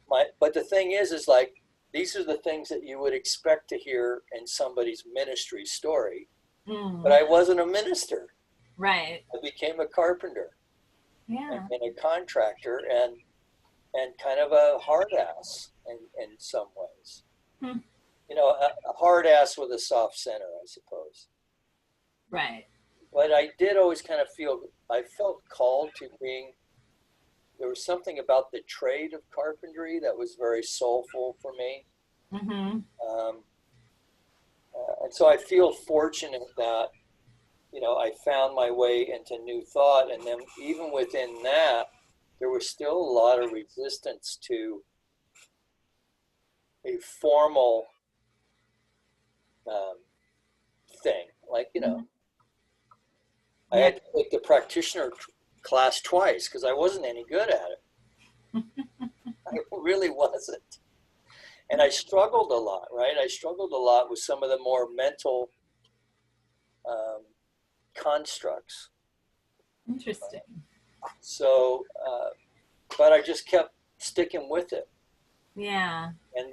But the thing is like, these are the things that you would expect to hear in somebody's ministry story. But I wasn't a minister. Right. I became a carpenter. Yeah. And a contractor and kind of a hardass in some ways. you know, a hard ass with a soft center, I suppose. Right. But I did always kind of I felt called to there was something about the trade of carpentry that was very soulful for me. Mm-hmm. And so I feel fortunate that, you know, I found my way into New Thought. And then even within that, there was still a lot of resistance to a formal thing. Like, you know, I had to take the practitioner class twice because I wasn't any good at it. I really wasn't. And I struggled a lot, right? I struggled a lot with some of the more mental constructs. Interesting. So, but I just kept sticking with it. Yeah. And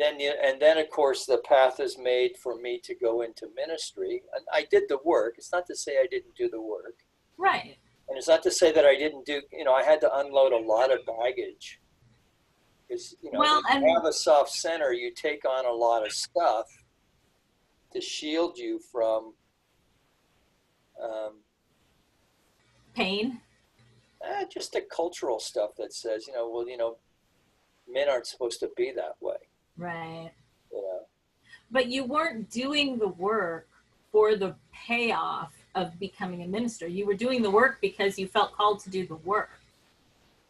then of course the path is made for me to go into ministry. And I did the work. It's not to say I didn't do the work. Right. And it's not to say that I didn't do, you know, I had to unload a lot of baggage. Because, you know, when you have a soft center, you take on a lot of stuff to shield you from pain. Just the cultural stuff that says, you know, well, you know, men aren't supposed to be that way. Right. You know? But you weren't doing the work for the payoff of becoming a minister. You were doing the work because you felt called to do the work.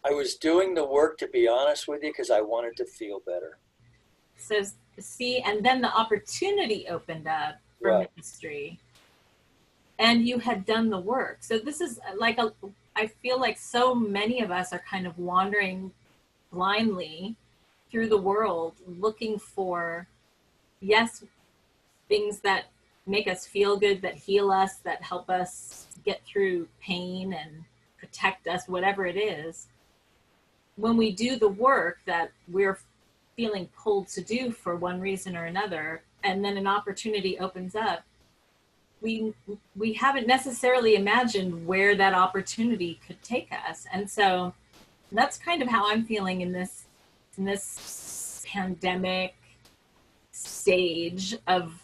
I was doing the work, to be honest with you, because I wanted to feel better. So see, and then the opportunity opened up for ministry, and you had done the work. So this is like I feel like so many of us are kind of wandering blindly through the world looking for, yes, things that make us feel good, that heal us, that help us get through pain and protect us, whatever it is. When we do the work that we're feeling pulled to do for one reason or another, and then an opportunity opens up, we haven't necessarily imagined where that opportunity could take us. And so that's kind of how I'm feeling in this pandemic stage of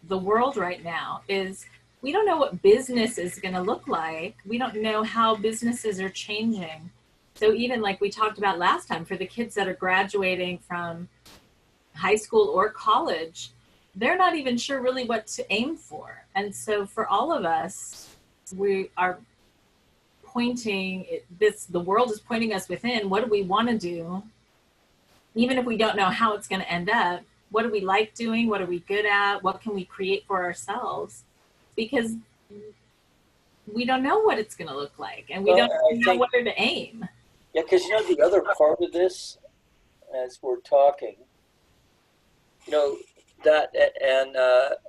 the world right now. Is we don't know what business is going to look like. We don't know how businesses are changing. So even like we talked about last time, for the kids that are graduating from high school or college, they're not even sure really what to aim for. And so for all of us, we are the world is pointing us within. What do we want to do? Even if we don't know how it's going to end up, what do we like doing? What are we good at? What can we create for ourselves? Because we don't know what it's going to look like, and we don't know where to aim. Yeah, because, you know, the other part of this, as we're talking, you know, that,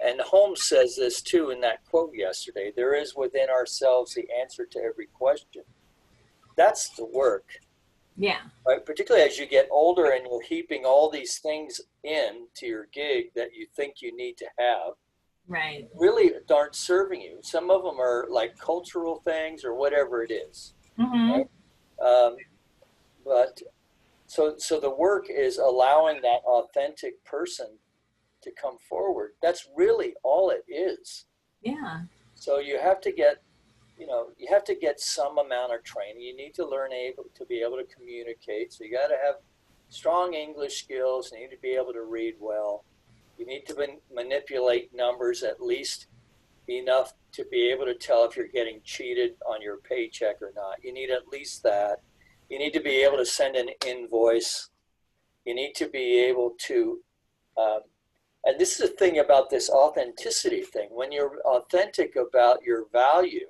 and Holmes says this too in that quote yesterday, there is within ourselves the answer to every question. That's the work. Yeah. Right. Particularly as you get older and you're heaping all these things into your gig that you think you need to have. Right. Really aren't serving you. Some of them are like cultural things or whatever it is. Mm-hmm. Right? But so the work is allowing that authentic person to come forward. That's really all it is. Yeah. So you have to get, you know, you have to get some amount of training. You need to learn to be able to communicate. So you got to have strong English skills. You need to be able to read well. You need to manipulate numbers at least enough to be able to tell if you're getting cheated on your paycheck or not. You need at least that. You need to be able to send an invoice. You need to be able to, and this is the thing about this authenticity thing. When you're authentic about your value,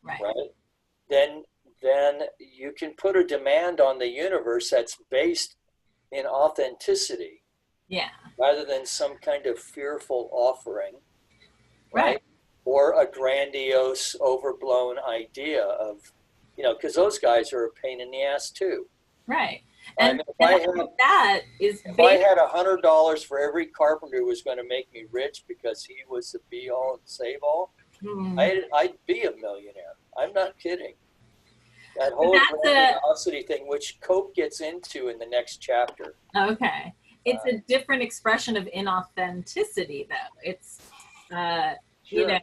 right? Then you can put a demand on the universe that's based in authenticity. Yeah. Rather than some kind of fearful offering, right? Or a grandiose, overblown idea of, you know, because those guys are a pain in the ass too. Right. And if I had $100 for every carpenter who was going to make me rich because he was the be all and save all, I'd be a millionaire. I'm not kidding. That whole grandiosity thing, which Cope gets into in the next chapter. Okay. it's a different expression of inauthenticity, though. It's, you know,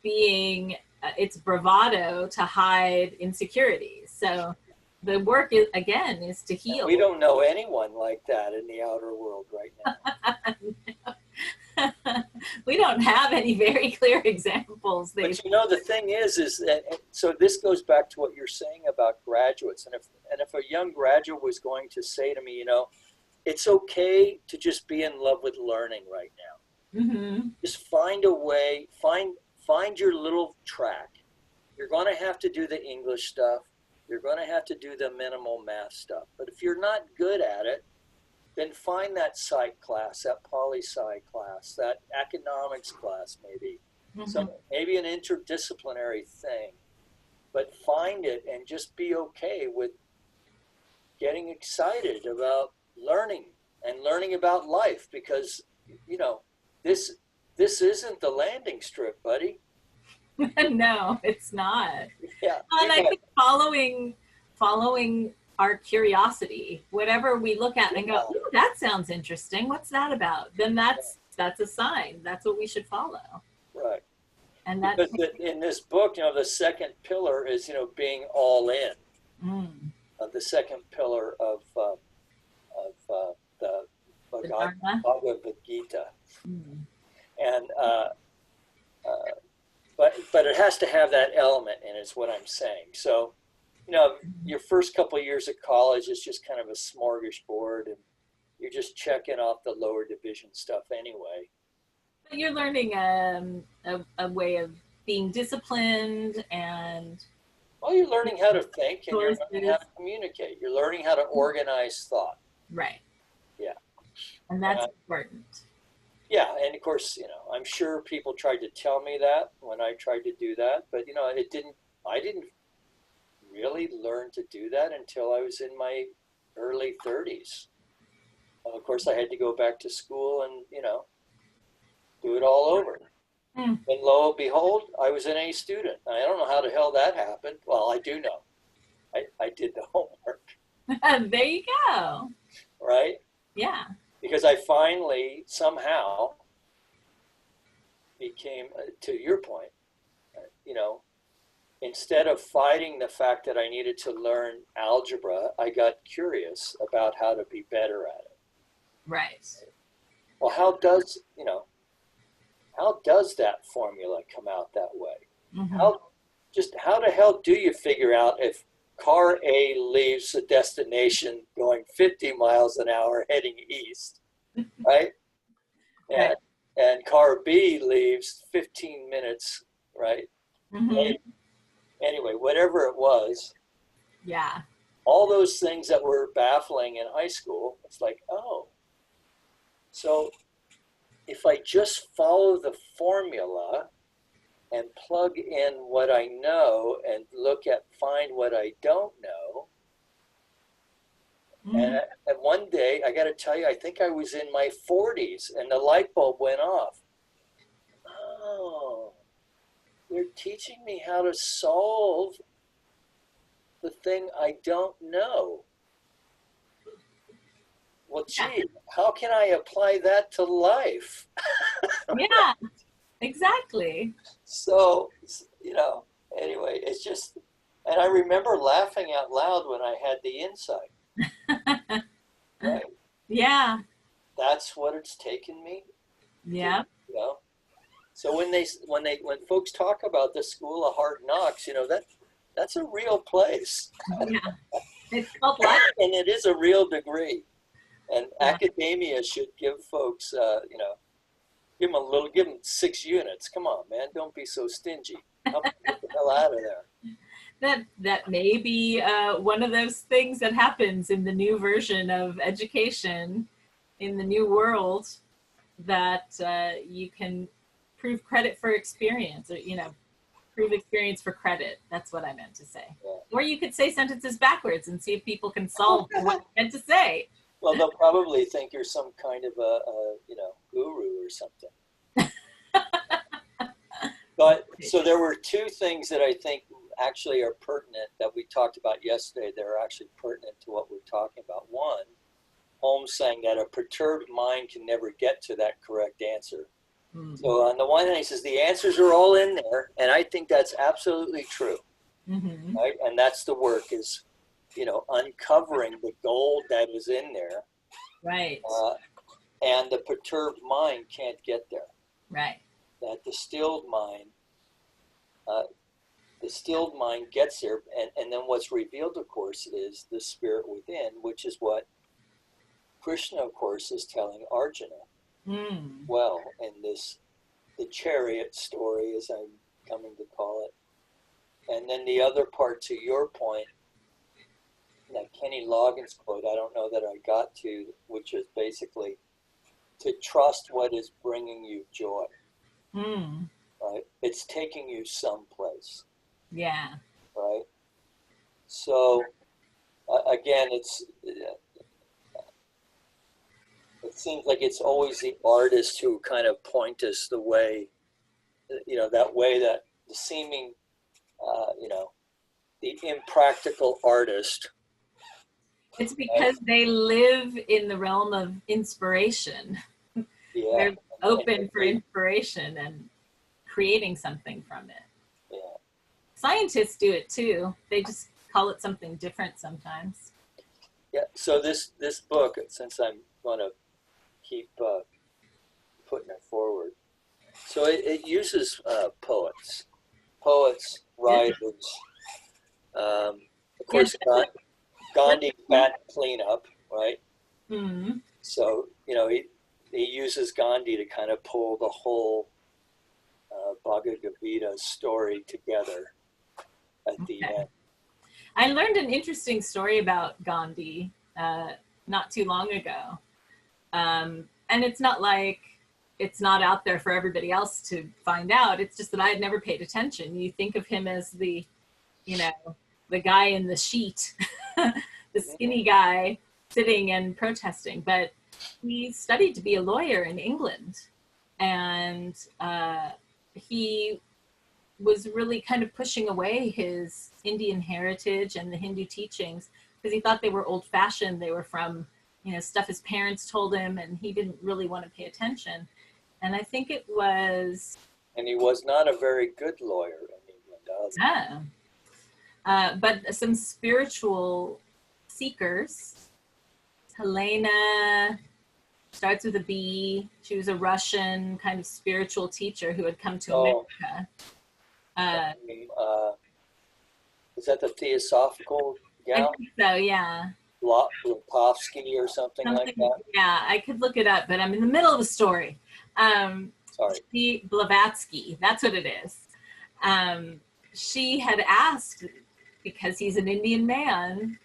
being, it's bravado to hide insecurities. So the work is, again, is to heal. We don't know anyone like that in the outer world right now. We don't have any very clear examples. But you know, the thing is that, so this goes back to what you're saying about graduates. And if a young graduate was going to say to me, you know, it's okay to just be in love with learning right now. Mm-hmm. Just find a way, find your little track. You're going to have to do the English stuff. You're going to have to do the minimal math stuff. But if you're not good at it, then find that psych class, that poli-sci class, that economics class maybe. Mm-hmm. Maybe an interdisciplinary thing. But find it and just be okay with getting excited about learning and learning about life, because, you know, this isn't the landing strip, buddy. No, it's not. Yeah. And I think following our curiosity, whatever we look at and go, ooh, that sounds interesting. What's that about? Then that's a sign. That's what we should follow. Right. And that's because in this book, you know, the second pillar is, you know, being all in. The second pillar of the Bhagavad Gita. And but it has to have that element in it, is what I'm saying. So, you know, your first couple of years of college is just kind of a smorgasbord, and you're just checking off the lower division stuff anyway. But you're learning a way of being disciplined, and well, you're learning how to think, and you're learning how to communicate. You're learning how to organize thought. Right. Yeah. And that's important. Yeah, and of course, you know, I'm sure people tried to tell me that when I tried to do that, but you know, I didn't really learn to do that until I was in my early 30s. And of course, I had to go back to school and, you know, do it all over. And lo and behold, I was an A student. I don't know how the hell that happened. Well, I do know. I did the homework. There you go. Right? Yeah. Because I finally somehow became, to your point, you know, instead of fighting the fact that I needed to learn algebra, I got curious about how to be better at it. Right. Well, how does that formula come out that way? Mm-hmm. How the hell do you figure out if car A leaves the destination going 50 miles an hour heading east, right? And car B leaves 15 minutes, right? Mm-hmm. Anyway, whatever it was. Yeah. All those things that were baffling in high school, it's like, oh, so if I just follow the formula and plug in what I know and find what I don't know. Mm-hmm. And one day, I got to tell you, I think I was in my 40s and the light bulb went off. Oh, they're teaching me how to solve the thing I don't know. Well, gee, how can I apply that to life? Yeah, exactly. So, you know, anyway, it's just, and I remember laughing out loud when I had the insight. Right? Yeah. That's what it's taken me. Yeah. You know? So when folks talk about the school of hard knocks, you know, that's a real place. Yeah. It's called life. And it is a real degree. And academia should give folks, you know, give them 6 units. Come on, man, don't be so stingy. Get the hell out of there. That may be one of those things that happens in the new version of education, in the new world, that you can prove credit for experience, or, you know, prove experience for credit. That's what I meant to say. Yeah. Or you could say sentences backwards and see if people can solve what you meant to say. Well, they'll probably think you're some kind of a you know, guru or something. But so there were 2 things that I think actually are pertinent that we talked about yesterday that are actually pertinent to what we're talking about. One, Holmes saying that a perturbed mind can never get to that correct answer. So on the one hand, he says the answers are all in there, and I think that's absolutely true. Right? And that's the work is, uncovering the gold that is in there. Right. And the perturbed mind can't get there. Right. That the stilled mind gets there, and then what's revealed, of course, is the spirit within, which is what Krishna, of course, is telling Arjuna. Well, in the chariot story, as I'm coming to call it. And then the other part to your point, that Kenny Loggins quote, I don't know that I got to, which is basically to trust what is bringing you joy. Right? It's taking you someplace. Yeah. Right? So, again, it seems like it's always the artist who kind of point us the way, that way that the seeming, the impractical artist. It's because they live in the realm of inspiration. Yeah. They're open for inspiration and creating something from it. Yeah. Scientists do it too. They just call it something different sometimes. Yeah. So this book, since I'm going to keep putting it forward, so it uses poets, writers, of course, Gandhi fat cleanup, right? So, he uses Gandhi to kind of pull the whole Bhagavad Gita story together at the end. I learned an interesting story about Gandhi not too long ago. And it's not like it's not out there for everybody else to find out. It's just that I had never paid attention. You think of him as the guy in the sheet, the skinny guy sitting and protesting, but he studied to be a lawyer in England. And he was really kind of pushing away his Indian heritage and the Hindu teachings because he thought they were old fashioned. They were from, stuff his parents told him, and he didn't really want to pay attention. And I think it was... And he was not a very good lawyer in England. But some spiritual seekers, Helena, starts with a B. She was a Russian kind of spiritual teacher who had come to America. Is that the Theosophical gal? I think so, yeah. Blavatsky or something like that? Yeah, I could look it up, but I'm in the middle of a story. Sorry. Blavatsky, that's what it is. She had asked, because he's an Indian man,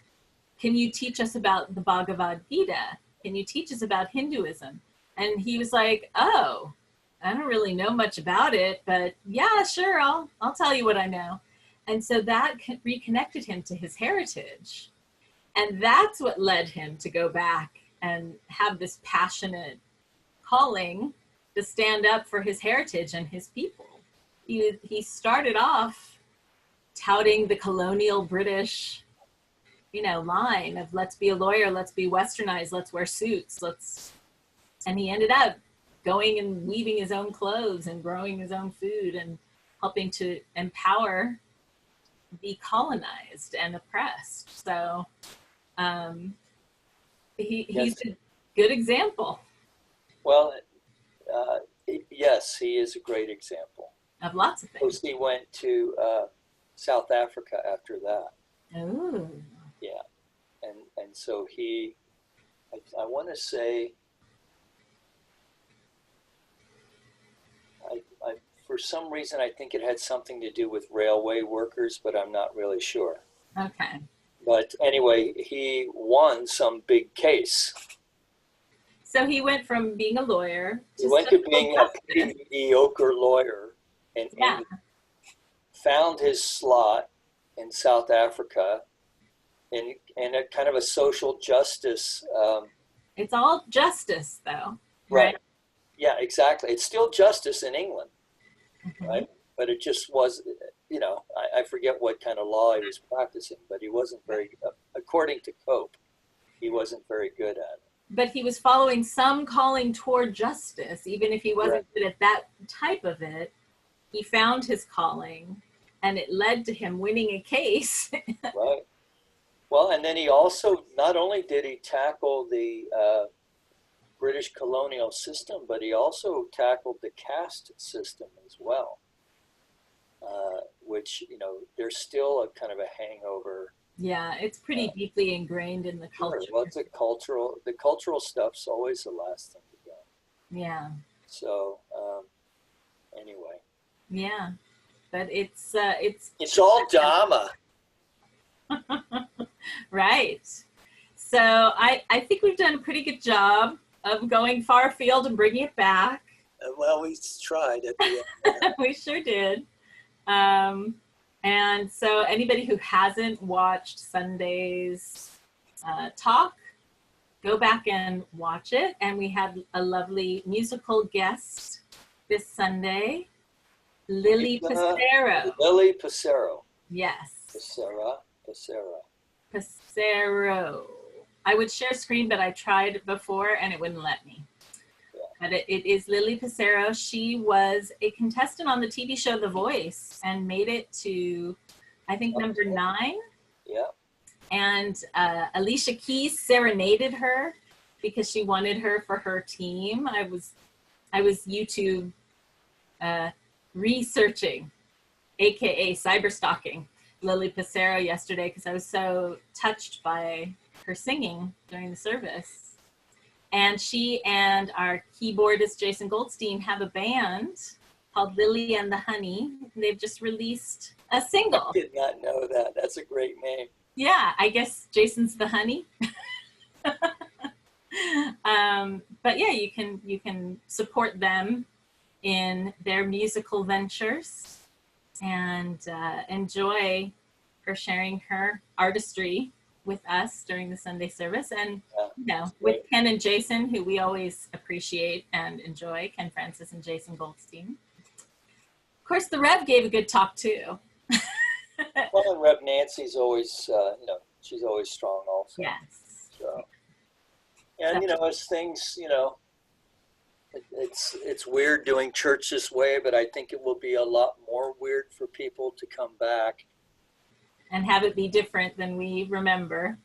can you teach us about the Bhagavad Gita? Can you teach us about Hinduism? And he was like, oh, I don't really know much about it, but yeah, sure, I'll tell you what I know. And so that reconnected him to his heritage. And that's what led him to go back and have this passionate calling to stand up for his heritage and his people. He started off touting the colonial British, line of let's be a lawyer, let's be westernized, let's wear suits, and he ended up going and weaving his own clothes and growing his own food and helping to empower the colonized and oppressed. So he's a good example. Well, yes, he is a great example. Of lots of things. He went to South Africa after that. Oh. Yeah. And so I want to say, for some reason, I think it had something to do with railway workers, but I'm not really sure. Okay. But anyway, he won some big case. So he went from being a lawyer to being a pretty mediocre lawyer and found his slot in South Africa in a kind of a social justice. It's all justice, though. Right. Yeah, exactly. It's still justice in England, right? But it just was, I forget what kind of law he was practicing, but he wasn't very, according to Cope, he wasn't very good at it. but he was following some calling toward justice, even if he wasn't good at that type of it. He found his calling, and it led to him winning a case. Right. Well, and then he also, not only did he tackle the British colonial system, but he also tackled the caste system as well, which, you know, there's still a kind of a hangover. Yeah, it's pretty deeply ingrained in the culture. Well, it's the cultural stuff's always the last thing to go. Yeah. So, anyway. Yeah, but it's all Dharma. Right. So I think we've done a pretty good job of going far afield and bringing it back. Well, we tried at the end. We sure did. And so anybody who hasn't watched Sunday's talk, go back and watch it. And we had a lovely musical guest this Sunday, Lilli Passero. Lilli Passero. Yes. Passero. I would share screen, but I tried before and it wouldn't let me. Yeah. But it is Lilli Passero. She was a contestant on the TV show The Voice and made it to, I think, number 9. Yeah. And Alicia Keys serenaded her because she wanted her for her team. I was YouTube researching, aka cyberstalking, Lilli Passero yesterday because I was so touched by her singing during the service. And she and our keyboardist Jason Goldstein have a band called Lily and the Honey. They've just released a single. I did not know that. That's a great name. Yeah, I guess Jason's the honey. But yeah, you can support them in their musical ventures and enjoy her sharing her artistry with us during the Sunday service. And you know, with Ken and Jason, who we always appreciate and enjoy, Ken Francis and Jason Goldstein. Of course, the Rev gave a good talk too. Well, and Rev Nancy's always, you know, she's always strong also. Yes. So, and you know, as things, you know, it's weird doing church this way, but I think it will be a lot more weird for people to come back and have it be different than we remember.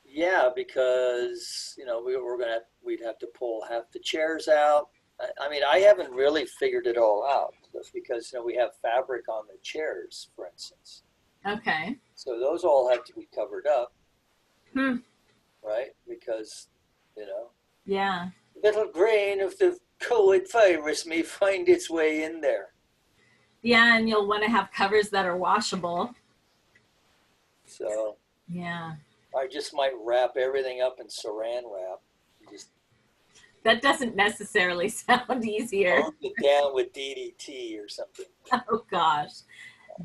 Yeah, because you know we'd have to pull half the chairs out. I mean, I haven't really figured it all out because you know we have fabric on the chairs, for instance. Okay. So those all have to be covered up. Right? Because you know. Yeah. Little grain of the COVID virus may find its way in there. Yeah, and you'll want to have covers that are washable. So. Yeah. I just might wrap everything up in saran wrap. That doesn't necessarily sound easier. Hold it down with DDT or something. Oh gosh,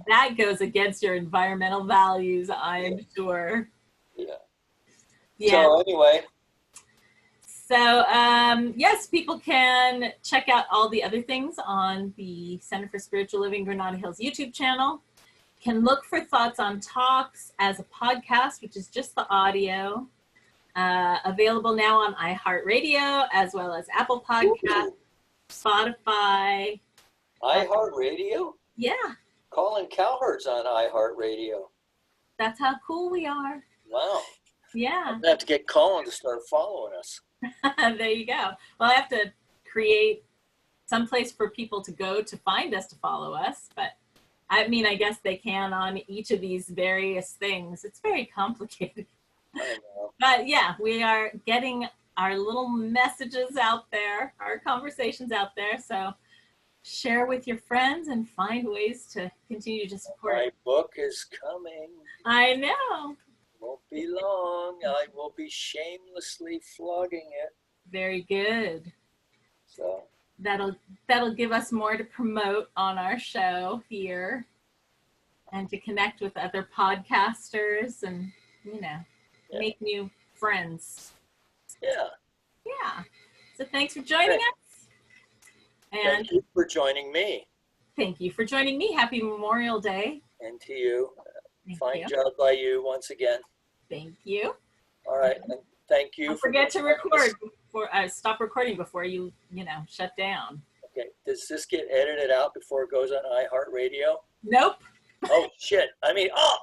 that goes against your environmental values, I'm sure. Yeah. Yeah. So anyway. So yes, people can check out all the other things on the Center for Spiritual Living Granada Hills YouTube channel. Can look for Thoughts on Talks as a podcast, which is just the audio. Available now on iHeartRadio as well as Apple Podcasts, Spotify. iHeartRadio? Yeah. Colin Cowherd's on iHeartRadio. That's how cool we are. Wow. Yeah. I'm gonna have to get Colin to start following us. There you go. Well, I have to create some place for people to go to find us to follow us, but I mean, I guess they can on each of these various things. It's very complicated. I know. But yeah, we are getting our little messages out there, our conversations out there. So share with your friends and find ways to continue to support. My book is coming. I know. Won't be long. I will be shamelessly flogging it. Very good. So that'll give us more to promote on our show here and to connect with other podcasters and, you know, make new friends. Yeah. Yeah. So thanks for joining us. And thank you for joining me. Thank you for joining me. Happy Memorial Day. And to you. Thank Fine you. job by you once again. Thank you. All right. Thank you. Don't forget to record before stop recording before you shut down. Okay. Does this get edited out before it goes on iHeartRadio? Nope. Oh shit! I mean, oh.